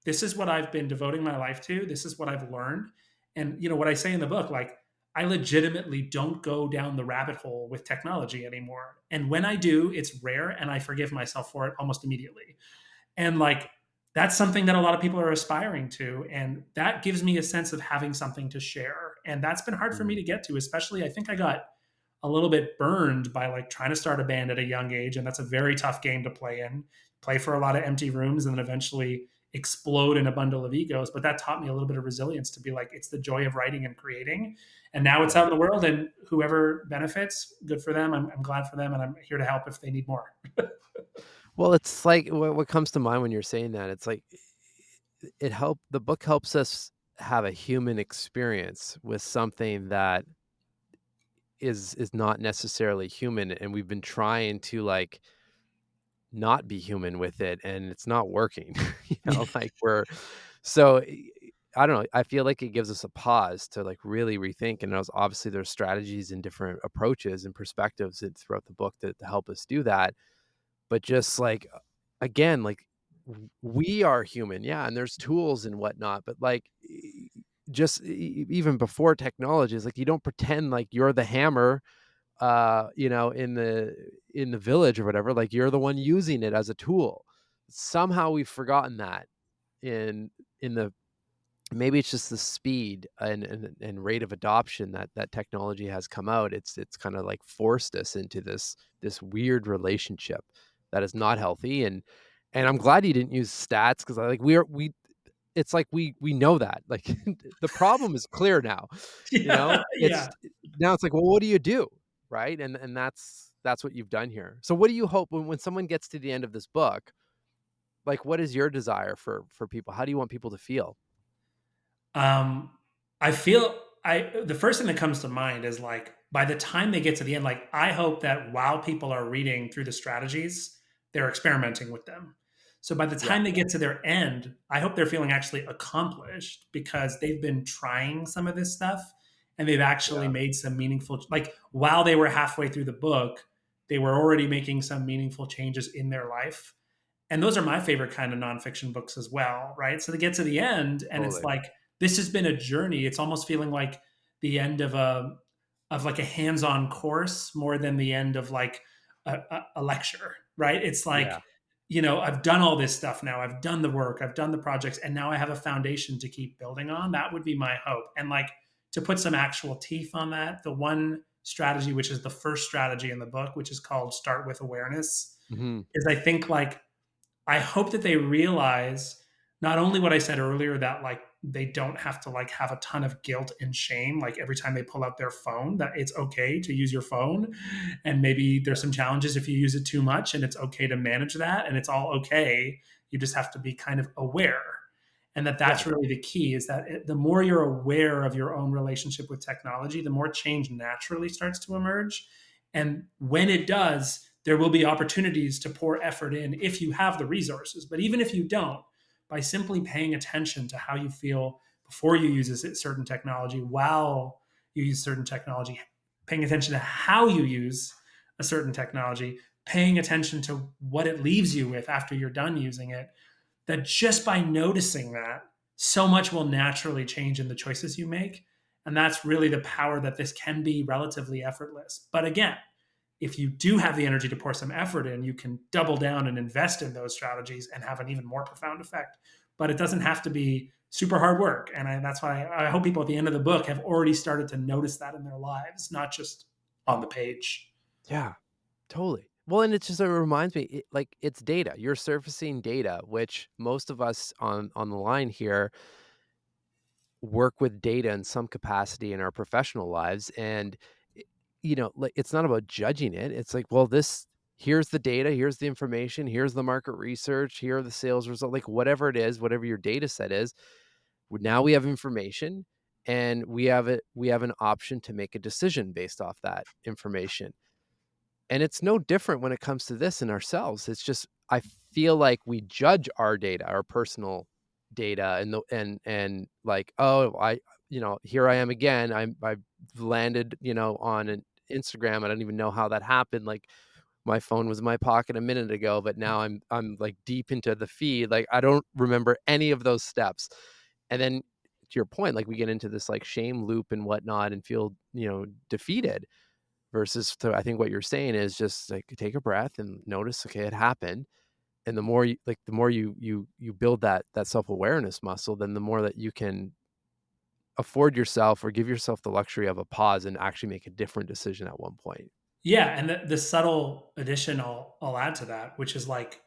this is what I've been devoting my life to. This is what I've learned. And what I say in the book, like I legitimately don't go down the rabbit hole with technology anymore. And when I do, it's rare and I forgive myself for it almost immediately. And like that's something that a lot of people are aspiring to. And that gives me a sense of having something to share. And that's been hard for me Mm. to get to, especially I think I got a little bit burned by like trying to start a band at a young age. And that's a very tough game to play in, play for a lot of empty rooms. And then eventually explode in a bundle of egos. But that taught me a little bit of resilience to be like, it's the joy of writing and creating. And now it's Yeah. out in the world, and whoever benefits, good for them. I'm glad for them, and I'm here to help if they need more. Well, it's like what comes to mind when you're saying that, it's like the book helps us have a human experience with something that is not necessarily human, and we've been trying to, like, not be human with it, and it's not working, Yeah. like, so, I don't know, I feel like it gives us a pause to, like, really rethink, and there's strategies and different approaches and perspectives throughout the book to help us do that, but just, like, again, like, we are human, yeah, and there's tools and whatnot, but, like, even before technology, it's like, you don't pretend like you're the hammer in the village or whatever, like, you're the one using it as a tool. Somehow we've forgotten that in the maybe it's just the speed and rate of adoption that technology has come out. It's kinda, like, forced us into this weird relationship that is not healthy, and I'm glad you didn't use stats because I like, we it's like we know that, like, the problem is clear now, Yeah. It's Yeah. now it's like, well, what do you do? Right? And that's what you've done here. So what do you hope when someone gets to the end of this book, like, what is your desire for people? How do you want people to feel? Um, I feel the first thing that comes to mind is like by the time they get to the end, like I hope that while people are reading through the strategies, they're experimenting with them. So by the Yeah, time they get to their end, I hope they're feeling actually accomplished because they've been trying some of this stuff and they've actually yeah, made some meaningful, like while they were halfway through the book, they were already making some meaningful changes in their life. And those are my favorite kind of nonfiction books as well, right? So they get to the end, and it's totally. like this has been a journey. It's almost feeling like the end of like a hands-on course more than the end of like a lecture, right? It's like, Yeah, I've done all this stuff now. I've done the work, I've done the projects, and now I have a foundation to keep building on. That would be my hope. And like to put some actual teeth on that, the one strategy, which is the first strategy in the book, which is called Start with Awareness, mhm, is I think like I hope that they realize not only what I said earlier that like they don't have to like have a ton of guilt and shame like every time they pull out their phone, that it's okay to use your phone, and maybe there's some challenges if you use it too much, and it's okay to manage that, and it's all okay. You just have to be kind of aware. And yeah, that's really the key, is that the more you're aware of your own relationship with technology, the more change naturally starts to emerge. And when it does, there will be opportunities to pour effort in if you have the resources. But even if you don't, by simply paying attention to how you feel before you use a certain technology, while you use certain technology, paying attention to how you use a certain technology, paying attention to what it leaves you with after you're done using it, that just by noticing that, so much will naturally change in the choices you make. And that's really the power that this can be relatively effortless. But again, if you do have the energy to pour some effort in, you can double down and invest in those strategies and have an even more profound effect. But it doesn't have to be super hard work. And that's why I hope people at the end of the book have already started to notice that in their lives, not just on the page. yeah, totally. Well, and it reminds me, like, it's data. You're surfacing data, which most of us on the line here work with data in some capacity in our professional lives, and I like, it's not about judging it. It's like, well, here's the data, here's the information, here's the market research, here are the sales result, like, whatever it is, whatever your data set is, now we have information, and we have an option to make a decision based off that information. And it's no different when it comes to this in ourselves. It's just I feel like we judge our data, our personal data, and like, oh, here I am again. I've landed, on an Instagram. I don't even know how that happened. Like, my phone was in my pocket a minute ago, but now I'm like deep into the feed. Like, I don't remember any of those steps. And then to your point, like, we get into this like shame loop and whatnot and feel, defeated. Versus to, I think what you're saying is just like take a breath and notice, okay, it happened. And the more you build that self-awareness muscle, then the more that you can afford yourself or give yourself the luxury of a pause and actually make a different decision at one point. Yeah, and the subtle addition I'll add to that, which is like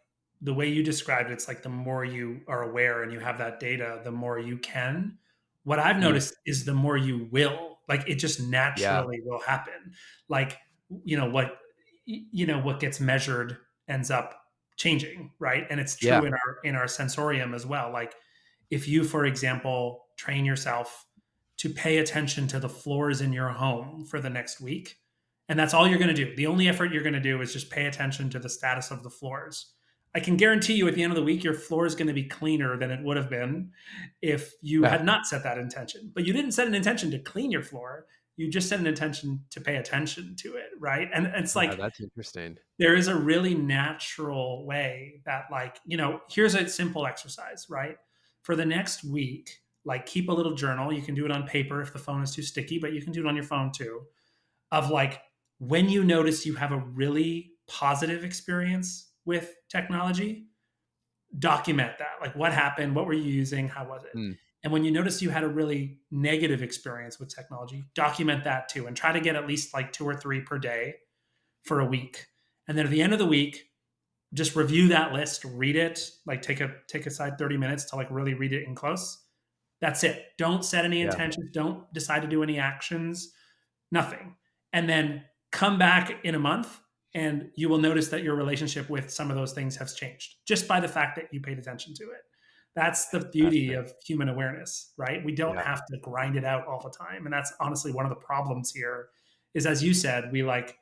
the way you described it, it's like the more you are aware and you have that data, the more you can. What I've Mm. noticed is the more you will, like it just Yeah. naturally will happen. Like, you know, what, what gets measured ends up changing, right? And it's true Yeah. in our sensorium as well. Like if you, for example, train yourself to pay attention to the floors in your home for the next week, and that's all you're going to do. The only effort you're going to do is just pay attention to the status of the floors. I can guarantee you at the end of the week, your floor is going to be cleaner than it would have been if you Yeah. had not set that intention. But you didn't set an intention to clean your floor. You just set an intention to pay attention to it, right? And it's Yeah. like That's interesting. there is a really natural way that, like, here's a simple exercise, right? For the next week, like keep a little journal. You can do it on paper if the phone is too sticky, but you can do it on your phone too. Of like when you notice you have a really positive experience with technology, document that. Like what happened? What were you using? How was it? Mm. And when you notice you had a really negative experience with technology, document that too and try to get at least like 2 or 3 per day for a week. And then at the end of the week, just review that list, read it, like take aside 30 minutes to like really read it in close. That's it. Don't set any Yeah. intentions. Don't decide to do any actions. Nothing. And then come back in a month and you will notice that your relationship with some of those things has changed just by the fact that you paid attention to it. That's the That's beauty fascinating. of human awareness, right? We don't Yeah. have to grind it out all the time. And that's honestly one of the problems here is, as you said, we like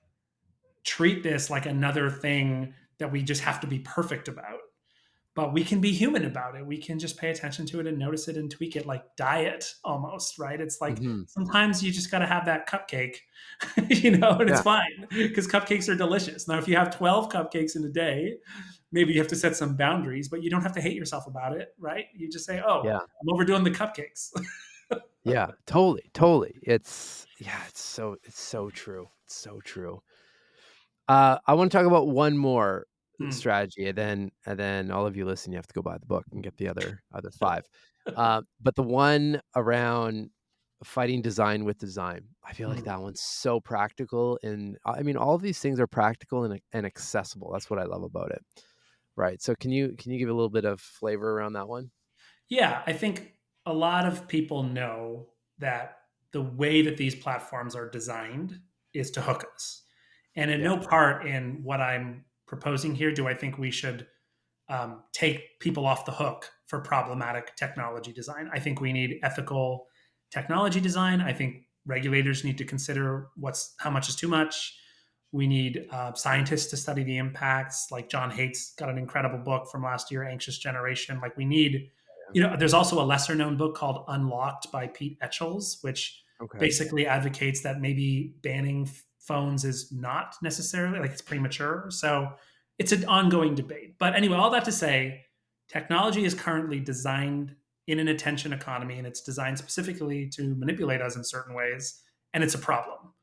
treat this like another thing that we just have to be perfect about. But we can be human about it. We can just pay attention to it and notice it and tweak it like diet almost, right? It's like Hmm. sometimes you just got to have that cupcake, and it's Yeah. fine because cupcakes are delicious. Now, if you have 12 cupcakes in a day, maybe you have to set some boundaries, but you don't have to hate yourself about it, right? You just say, oh, Yeah. I'm overdoing the cupcakes. Yeah. Totally. Totally. It's so true. It's so true. I want to talk about one more Hmm. strategy, and then all of you listen, you have to go buy the book and get the other five. But the one around fighting design with design, I feel like Hmm. that one's so practical, and I mean, all of these things are practical and accessible. That's what I love about it. Right. So can you give a little bit of flavor around that one? Yeah, I think a lot of people know that the way that these platforms are designed is to hook us. And in Yeah. no part in what I'm proposing here do I think we should take people off the hook for problematic technology design. I think we need ethical technology design. I think regulators need to consider how much is too much. We need scientists to study the impacts. Like John Haight's got an incredible book from last year, Anxious Generation. Like we need, there's also a lesser known book called Unlocked by Pete Etchells, which Okay. basically advocates that maybe banning phones is not necessarily like it's premature. So it's an ongoing debate. But anyway, all that to say, technology is currently designed in an attention economy and it's designed specifically to manipulate us in certain ways. And it's a problem.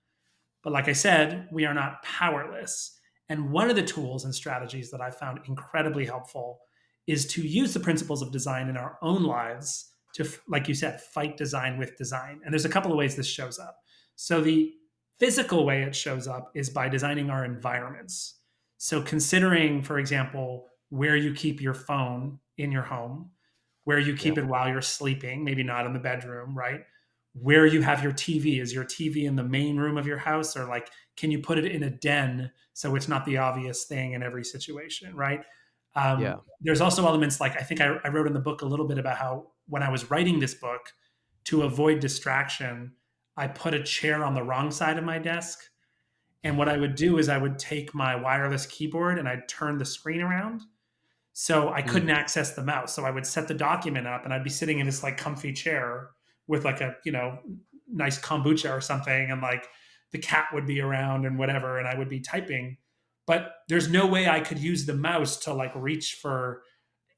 But like I said, we are not powerless. And one of the tools and strategies that I found incredibly helpful is to use the principles of design in our own lives to, like you said, fight design with design. And there's a couple of ways this shows up. So the physical way it shows up is by designing our environments. So considering, for example, where you keep your phone in your home, where you Yeah. keep it while you're sleeping, maybe not in the bedroom, right? Where you have your TV. Is your TV in the main room of your house, or like can you put it in a den so it's not the obvious thing in every situation, right? Yeah. There's also elements like I think I wrote in the book a little bit about how when I was writing this book, to avoid distraction, I put a chair on the wrong side of my desk. And what I would do is I would take my wireless keyboard and I'd turn the screen around so I Mm. couldn't access the mouse. So I would set the document up and I'd be sitting in this like comfy chair with like a, nice kombucha or something. And like the cat would be around and whatever. And I would be typing, but there's no way I could use the mouse to like reach for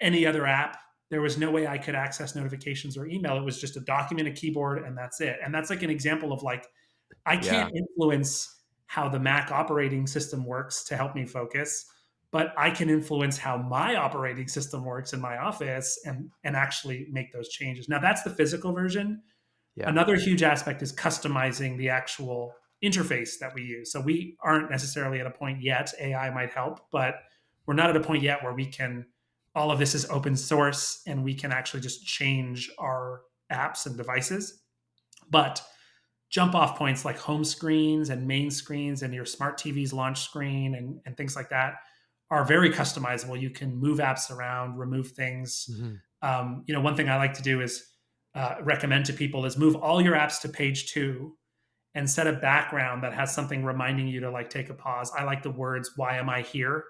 any other app. There was no way I could access notifications or email. It was just a document, a keyboard, and that's it. And that's like an example of like, I Yeah. can't influence how the Mac operating system works to help me focus, but I can influence how my operating system works in my office and actually make those changes. Now that's the physical version. Yeah. Another huge aspect is customizing the actual interface that we use. So we aren't necessarily at a point yet. AI might help, but we're not at a point yet where we can, all of this is open source and we can actually just change our apps and devices. But jump off points like home screens and main screens and your smart TV's launch screen and things like that are very customizable. You can move apps around, remove things. Hmm. One thing I like to do is recommend to people is move all your apps to page 2 and set a background that has something reminding you to like take a pause. I like the words, "Why am I here?"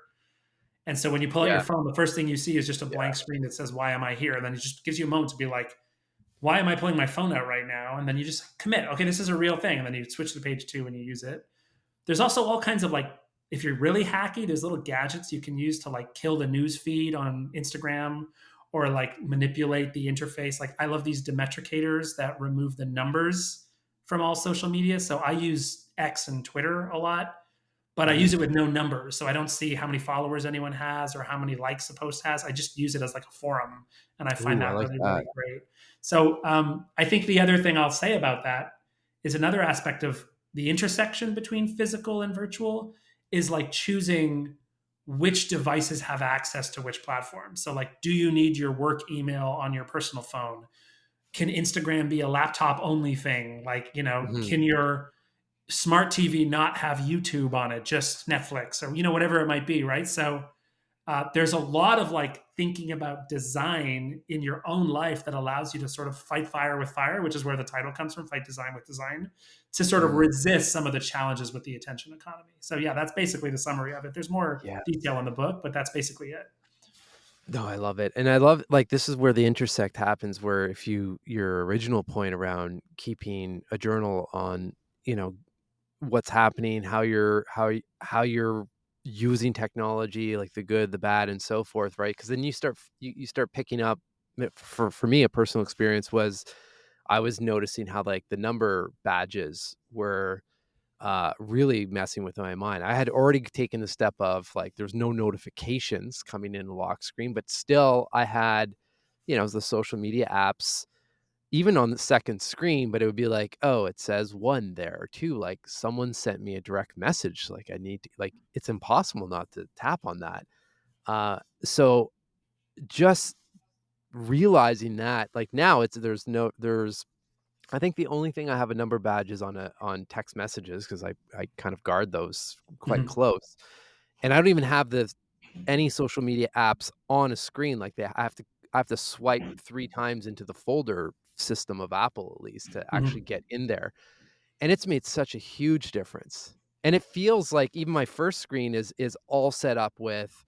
And so when you pull out your Yeah. phone, the first thing you see is just a Yeah. blank screen that says, "Why am I here?" And then it just gives you a moment to be like, why am I pulling my phone out right now? And then you just commit, okay, this is a real thing. And then you switch to page 2 and you use it. There's also all kinds of like, if you're really hacky, there's little gadgets you can use to like kill the news feed on Instagram or like manipulate the interface. Like I love these demetricators that remove the numbers from all social media. So I use X and Twitter a lot, but I use Hmm. it with no numbers. So I don't see how many followers anyone has or how many likes a post has. I just use it as like a forum. And I find Ooh, I that like really, that. really great. So I think the other thing I'll say about that is another aspect of the intersection between physical and virtual is like choosing which devices have access to which platform. So like, do you need your work email on your personal phone? Can Instagram be a laptop only thing? Like, Hmm. can your smart TV not have YouTube on it, just Netflix or whatever it might be, right? So there's a lot of like thinking about design in your own life that allows you to sort of fight fire with fire, which is where the title comes from, fight design with design, to sort of Hmm. resist some of the challenges with the attention economy. So yeah, that's basically the summary of it. There's more Yeah. detail in the book, but that's basically it. No, I love it. And I love like this is where the intersect happens where if your original point around keeping a journal on, you know, what's happening, how you're using technology, like the good, the bad, and so forth, right? Because then you start picking up. For me, a personal experience was I was noticing how like the number badges were really messing with my mind. I had already taken the step of like there's no notifications coming in the lock screen, but still I had, the social media apps even on the second screen, but it would be like, oh, it says one there or two. Like someone sent me a direct message. Like I need to like it's impossible not to tap on that. So just realizing that like now it's there's I think the only thing I have a number badge is on text messages because I kind of guard those quite Mhm. close. And I don't even have any social media apps on a screen like that. I have to swipe 3 times into the folder system of Apple at least to actually Mhm. get in there, and it's made such a huge difference. And it feels like even my first screen is all set up with,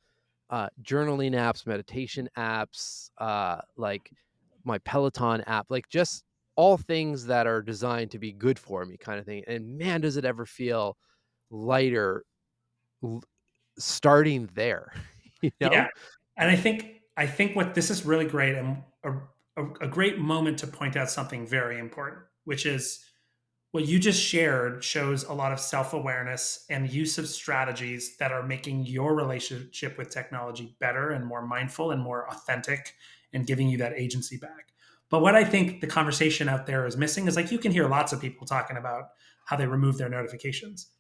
journaling apps, meditation apps, like my Peloton app, like just all things that are designed to be good for me kind of thing, and man, does it ever feel lighter l starting there, you know? Yeah, and I think what this is really great and a great moment to point out something very important, which is what you just shared shows a lot of self-awareness and use of strategies that are making your relationship with technology better and more mindful and more authentic and giving you that agency back. But what I think the conversation out there is missing is like you can hear lots of people talking about how they remove their notifications.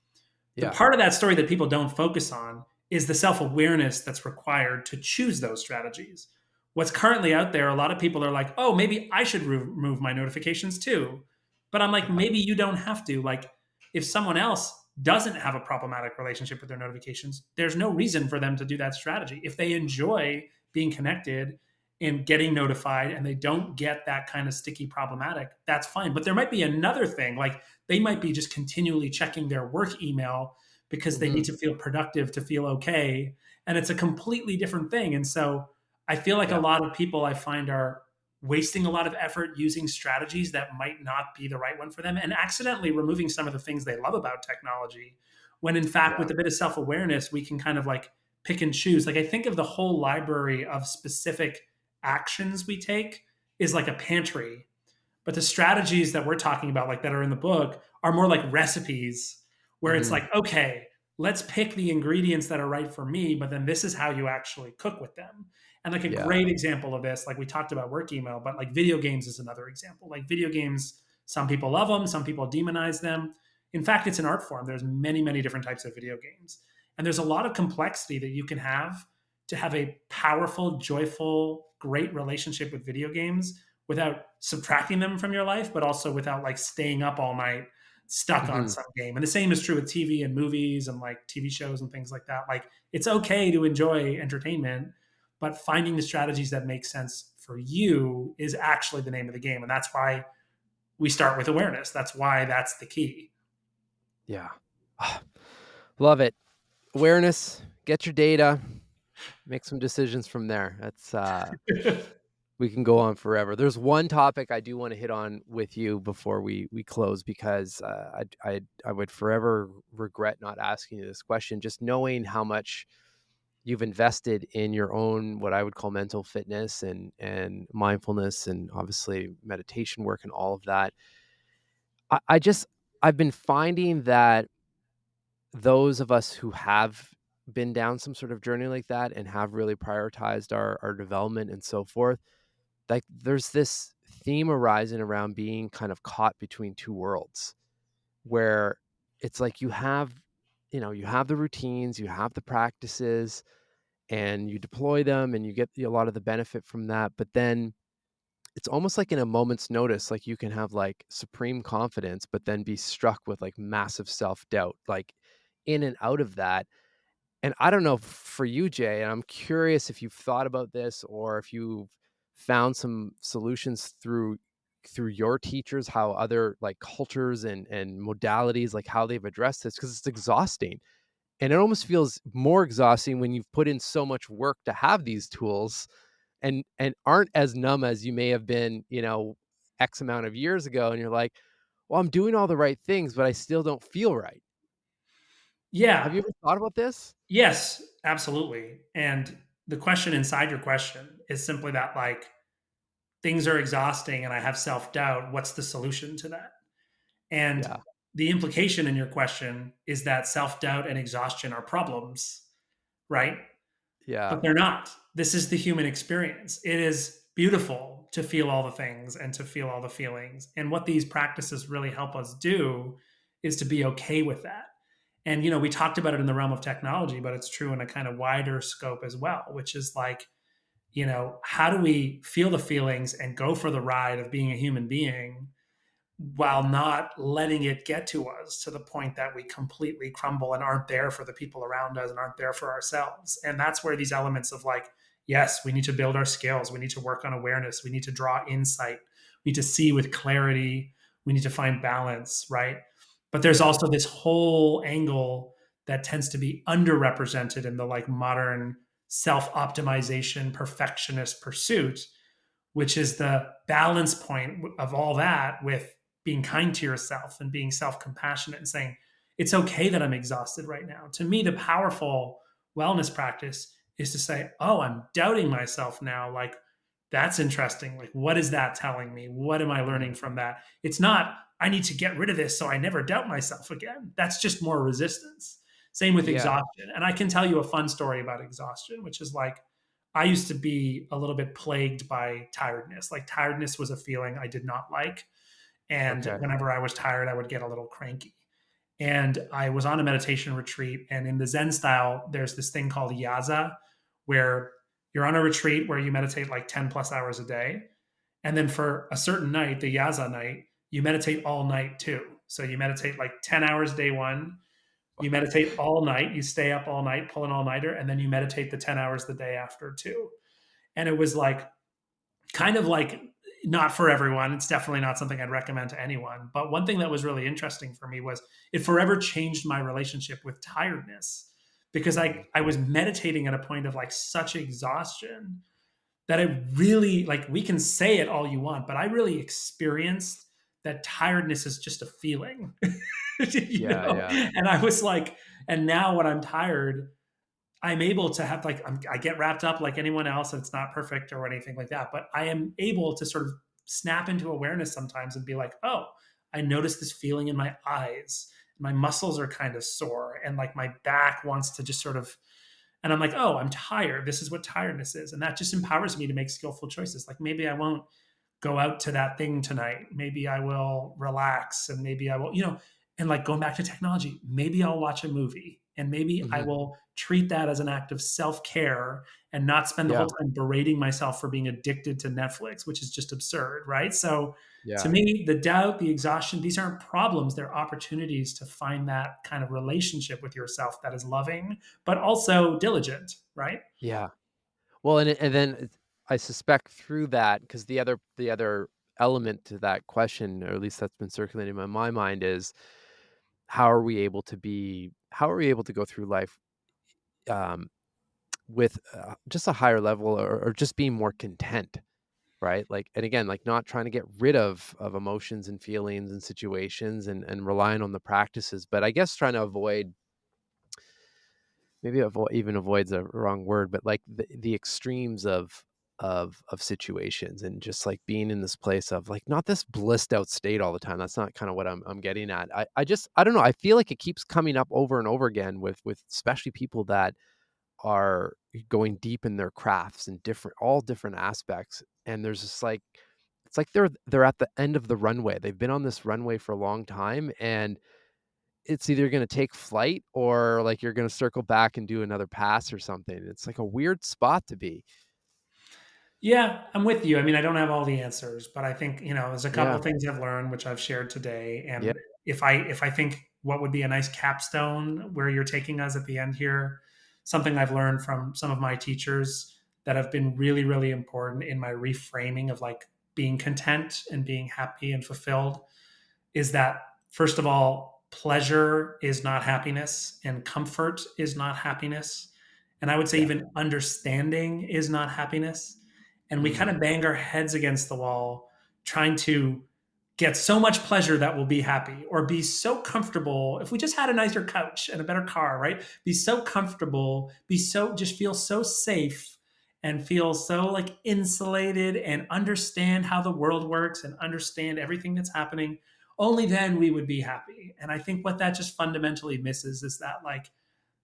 The Yeah, part of that story that people don't focus on is the self awareness that's required to choose those strategies. What's currently out there, a lot of people are like, oh, maybe I should remove my notifications too. But I'm like, yeah, maybe you don't have to. Like, if someone else doesn't have a problematic relationship with their notifications, there's no reason for them to do that strategy. If they enjoy being connected and getting notified and they don't get that kind of sticky problematic, that's fine. But there might be another thing, like they might be just continually checking their work email because they need mhm, to feel productive to feel okay. And it's a completely different thing. And so I feel like a yeah, lot of people I find are wasting a lot of effort using strategies that might not be the right one for them and accidentally removing some of the things they love about technology. When in fact, yeah, with a bit of self awareness, we can kind of like pick and choose. Like I think of the whole library of specific actions we take is like a pantry, but the strategies that we're talking about, like that are in the book, are more like recipes where it's mhm, like, okay, let's pick the ingredients that are right for me, but then this is how you actually cook with them. And like a yeah, great example of this, like we talked about work email, but like video games is another example. Like video games, some people love them, some people demonize them. In fact, it's an art form. There's many, many different types of video games. And there's a lot of complexity that you can have to have a powerful, joyful, great relationship with video games without subtracting them from your life, but also without like staying up all night stuck on Mhm. some game. And the same is true with TV and movies and like TV shows and things like that. Like it's okay to enjoy entertainment, but finding the strategies that make sense for you is actually the name of the game. And that's why we start with awareness. That's why that's the key. Yeah. Ah, love it. Awareness, get your data, make some decisions from there. That's we can go on forever. There's one topic I do want to hit on with you before we close because I would forever regret not asking you this question. Just knowing how much you've invested in your own what I would call mental fitness and mindfulness and obviously meditation work and all of that. I just I've been finding that those of us who have been down some sort of journey like that and have really prioritized our development and so forth, like there's this theme arising around being kind of caught between two worlds where it's like you have the routines, you have the practices, and you deploy them and you get a lot of the benefit from that. But then it's almost like in a moment's notice, like you can have like supreme confidence, but then be struck with like massive self doubt, like in and out of that. And I don't know for you, Jay, and I'm curious if you've thought about this or if you've found some solutions through your teachers, how other like cultures and modalities, like how they've addressed this, because it's exhausting. And it almost feels more exhausting when you've put in so much work to have these tools and aren't as numb as you may have been, X amount of years ago. And you're like, well, I'm doing all the right things, but I still don't feel right. Have Yeah. you ever thought about this? Yes, absolutely. And the question inside your question is simply that like things are exhausting and I have self doubt. What's the solution to that? And Yeah. the implication in your question is that self doubt and exhaustion are problems, right? Yeah. But they're not. This is the human experience. It is beautiful to feel all the things and to feel all the feelings. And what these practices really help us do is to be okay with that. And, we talked about it in the realm of technology, but it's true in a kind of wider scope as well, which is like, how do we feel the feelings and go for the ride of being a human being while not letting it get to us to the point that we completely crumble and aren't there for the people around us and aren't there for ourselves. And that's where these elements of like, yes, we need to build our skills, we need to work on awareness, we need to draw insight, we need to see with clarity, we need to find balance, right? But there's Yeah. also this whole angle that tends to be underrepresented in the like modern self-optimization perfectionist pursuit, which is the balance point of all that with being kind to yourself and being self compassionate and saying, it's okay that I'm exhausted right now. To me, the powerful wellness practice is to say, oh, I'm doubting myself now. Like, that's interesting. Like, what is that telling me? What am I learning Mhm. from that? It's not, I need to get rid of this so I never doubt myself again. That's just more resistance. Same with Yeah. exhaustion. And I can tell you a fun story about exhaustion, which is like, I used to be a little bit plagued by tiredness. Like tiredness was a feeling I did not like. And Okay. whenever I was tired, I would get a little cranky. And I was on a meditation retreat. And in the Zen style, there's this thing called yaza, where you're on a retreat where you meditate like 10 plus hours a day. And then for a certain night, the yaza night, you meditate all night too. So you meditate like 10 hours day one, you meditate all night, you stay up all night, pull an all nighter, and then you meditate the 10 hours the day after too. And it was like kind of like not for everyone. It's definitely not something I'd recommend to anyone. But one thing that was really interesting for me was it forever changed my relationship with tiredness because I, Mhm. I was meditating at a point of like such exhaustion that I really like we can say it all you want, but I really experienced that tiredness is just a feeling. Yeah, yeah. And I was like, and now when I'm tired, I'm able to have like I get wrapped up like anyone else. And it's not perfect or anything like that, but I am able to sort of snap into awareness sometimes and be like, oh, I notice this feeling in my eyes. My muscles are kind of sore, and like my back wants to just sort of. And I'm like, oh, I'm tired. This is what tiredness is, and that just empowers me to make skillful choices. Like maybe I won't go out to that thing tonight. Maybe I will relax, and maybe I will, and like going back to technology, maybe I'll watch a movie And maybe I Hmm. will treat that as an act of self-care and not spend the whole Yeah. time berating myself for being addicted to Netflix, which is just absurd, right? So to Yeah. me, the doubt, the exhaustion, these aren't problems. They're opportunities to find that kind of relationship with yourself that is loving, but also diligent, right? Yeah. Well, and then I suspect through that, because the other element to that question, or at least that's been circulating in my mind, is how are we able to go through life um, with just a higher level, or just being more content, right? Like, and again, like not trying to get rid of emotions and feelings and situations, and relying on the practices, but I guess trying to avoid, maybe even avoids a wrong word, but like the extremes of situations, and just like being in this place of like not this blissed out state all the time. That's not kind of what I'm getting at. I don't know. I feel like it keeps coming up over and over again with especially people that are going deep in their crafts and all different aspects. And there's just like, it's like they're at the end of the runway. They've been on this runway for a long time, and it's either gonna take flight, or, like, you're gonna circle back and do another pass or something. It's like a weird spot to be. Yeah, I'm with you. I mean, I don't have all the answers, but I think, there's a couple Yeah, of things I've learned which I've shared today. yeah, And if I think what would be a nice capstone where you're taking us at the end here, something I've learned from some of my teachers that have been really, really important in my reframing of like being content and being happy and fulfilled is that, first of all, pleasure is not happiness and comfort is not happiness. And I would say yeah. even understanding is not happiness. And we kind Mm, of bang our heads against the wall trying to get so much pleasure that we'll be happy, or be so comfortable. If we just had a nicer couch and a better car, right? Be so comfortable, just feel so safe and feel so like insulated and understand how the world works and understand everything that's happening. Only then we would be happy. And I think what that just fundamentally misses is that like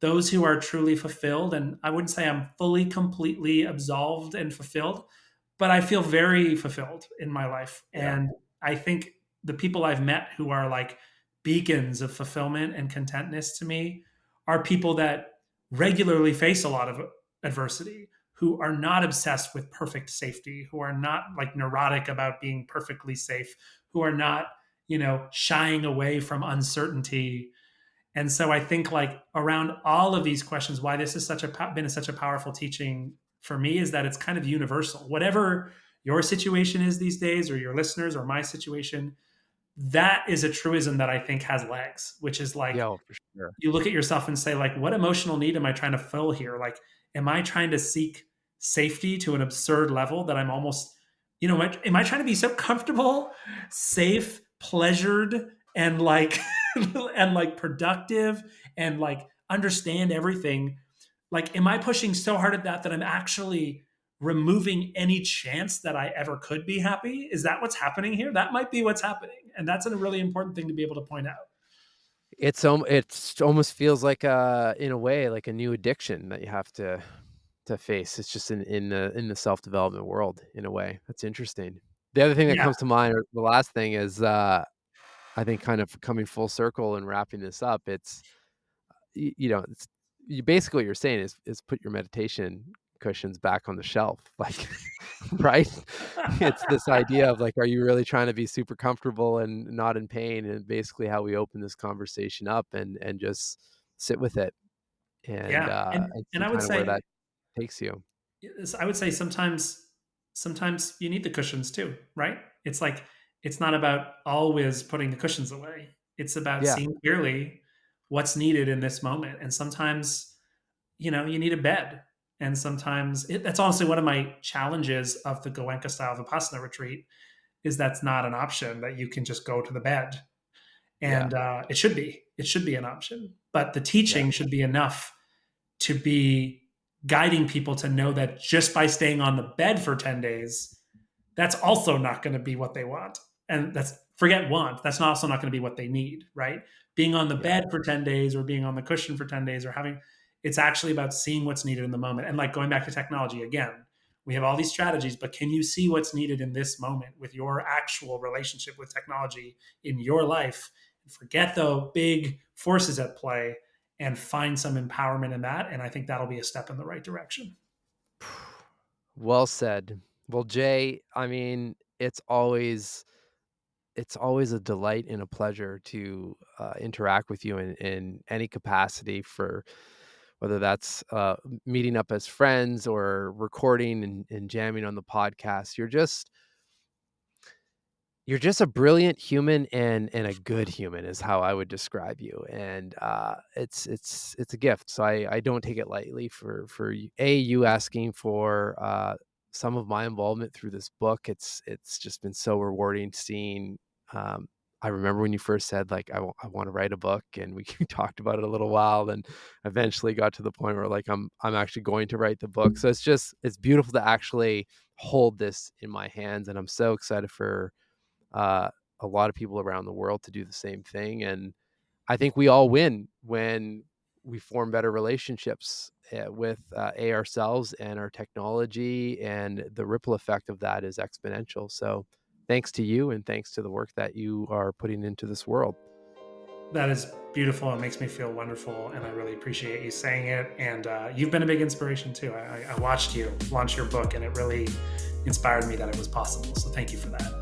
those who are truly fulfilled, and I wouldn't say I'm fully completely absolved and fulfilled, but I feel very fulfilled in my life. yeah, And I think the people I've met who are like beacons of fulfillment and contentness to me are people that regularly face a lot of adversity, who are not obsessed with perfect safety, who are not like neurotic about being perfectly safe, who are not, shying away from uncertainty. And so I think like around all of these questions, why this is been such a powerful teaching for me is that it's kind of universal. Whatever your situation is these days, or your listeners, or my situation, that is a truism that I think has legs, which is yeah, like oh, for sure. you look at yourself and say, like, what emotional need am I trying to fill here? Like, am I trying to seek safety to an absurd level that I'm almost, am I trying to be so comfortable, safe, pleasured, and like and like productive and like understand everything? Like, am I pushing so hard at that I'm actually removing any chance that I ever could be happy? Is that what's happening here? That might be what's happening. And that's a really important thing to be able to point out. It's almost feels like, in a way, like a new addiction that you have to face. It's just in the self-development world, in a way. That's interesting. The other thing that Yeah. comes to mind, or the last thing, is, I think kind of coming full circle and wrapping this up, it's it's you basically, what you're saying is put your meditation cushions back on the shelf, like, right? It's this idea of like, are you really trying to be super comfortable and not in pain? And basically how we open this conversation up, and just sit with it, and Yeah. and And see kind of where that takes you. I would say sometimes you need the cushions too, right? It's like it's not about always putting the cushions away. It's about Yeah, seeing clearly what's needed in this moment. And sometimes, you need a bed. And sometimes that's honestly one of my challenges of the Goenka style Vipassana retreat is that's not an option that you can just go to the bed. yeah, And it should be an option, but the yeah, teaching should be enough to be guiding people to know that just by staying on the bed for 10 days, that's also not going to be what they want. And that's forget want. That's also not going to be what they need, right? Being on the yeah, bed for 10 days or being on the cushion for 10 days or it's actually about seeing what's needed in the moment. And like going back to technology again, we have all these strategies, but can you see what's needed in this moment with your actual relationship with technology in your life? And forget the big forces at play and find some empowerment in that. And I think that'll be a step in the right direction. Well said. Well, Jay, I mean, it's always a delight and a pleasure to interact with you in any capacity, for whether that's meeting up as friends or recording and jamming on the podcast. You're just a brilliant human, and a good human is how I would describe you. And it's a gift. So I don't take it lightly for you asking for some of my involvement through this book. It's just been so rewarding seeing. Um, I remember when you first said, like, I want to write a book, and we talked about it a little while, and eventually got to the point where, like, I'm actually going to write the book. So it's beautiful to actually hold this in my hands, and I'm so excited for uh, a lot of people around the world to do the same thing. And I think we all win when we form better relationships with ourselves and our technology, and the ripple effect of that is exponential. So thanks to you, and thanks to the work that you are putting into this world. That is beautiful. It makes me feel wonderful, and I really appreciate you saying it. And you've been a big inspiration too. I watched you launch your book, and it really inspired me that it was possible. So thank you for that.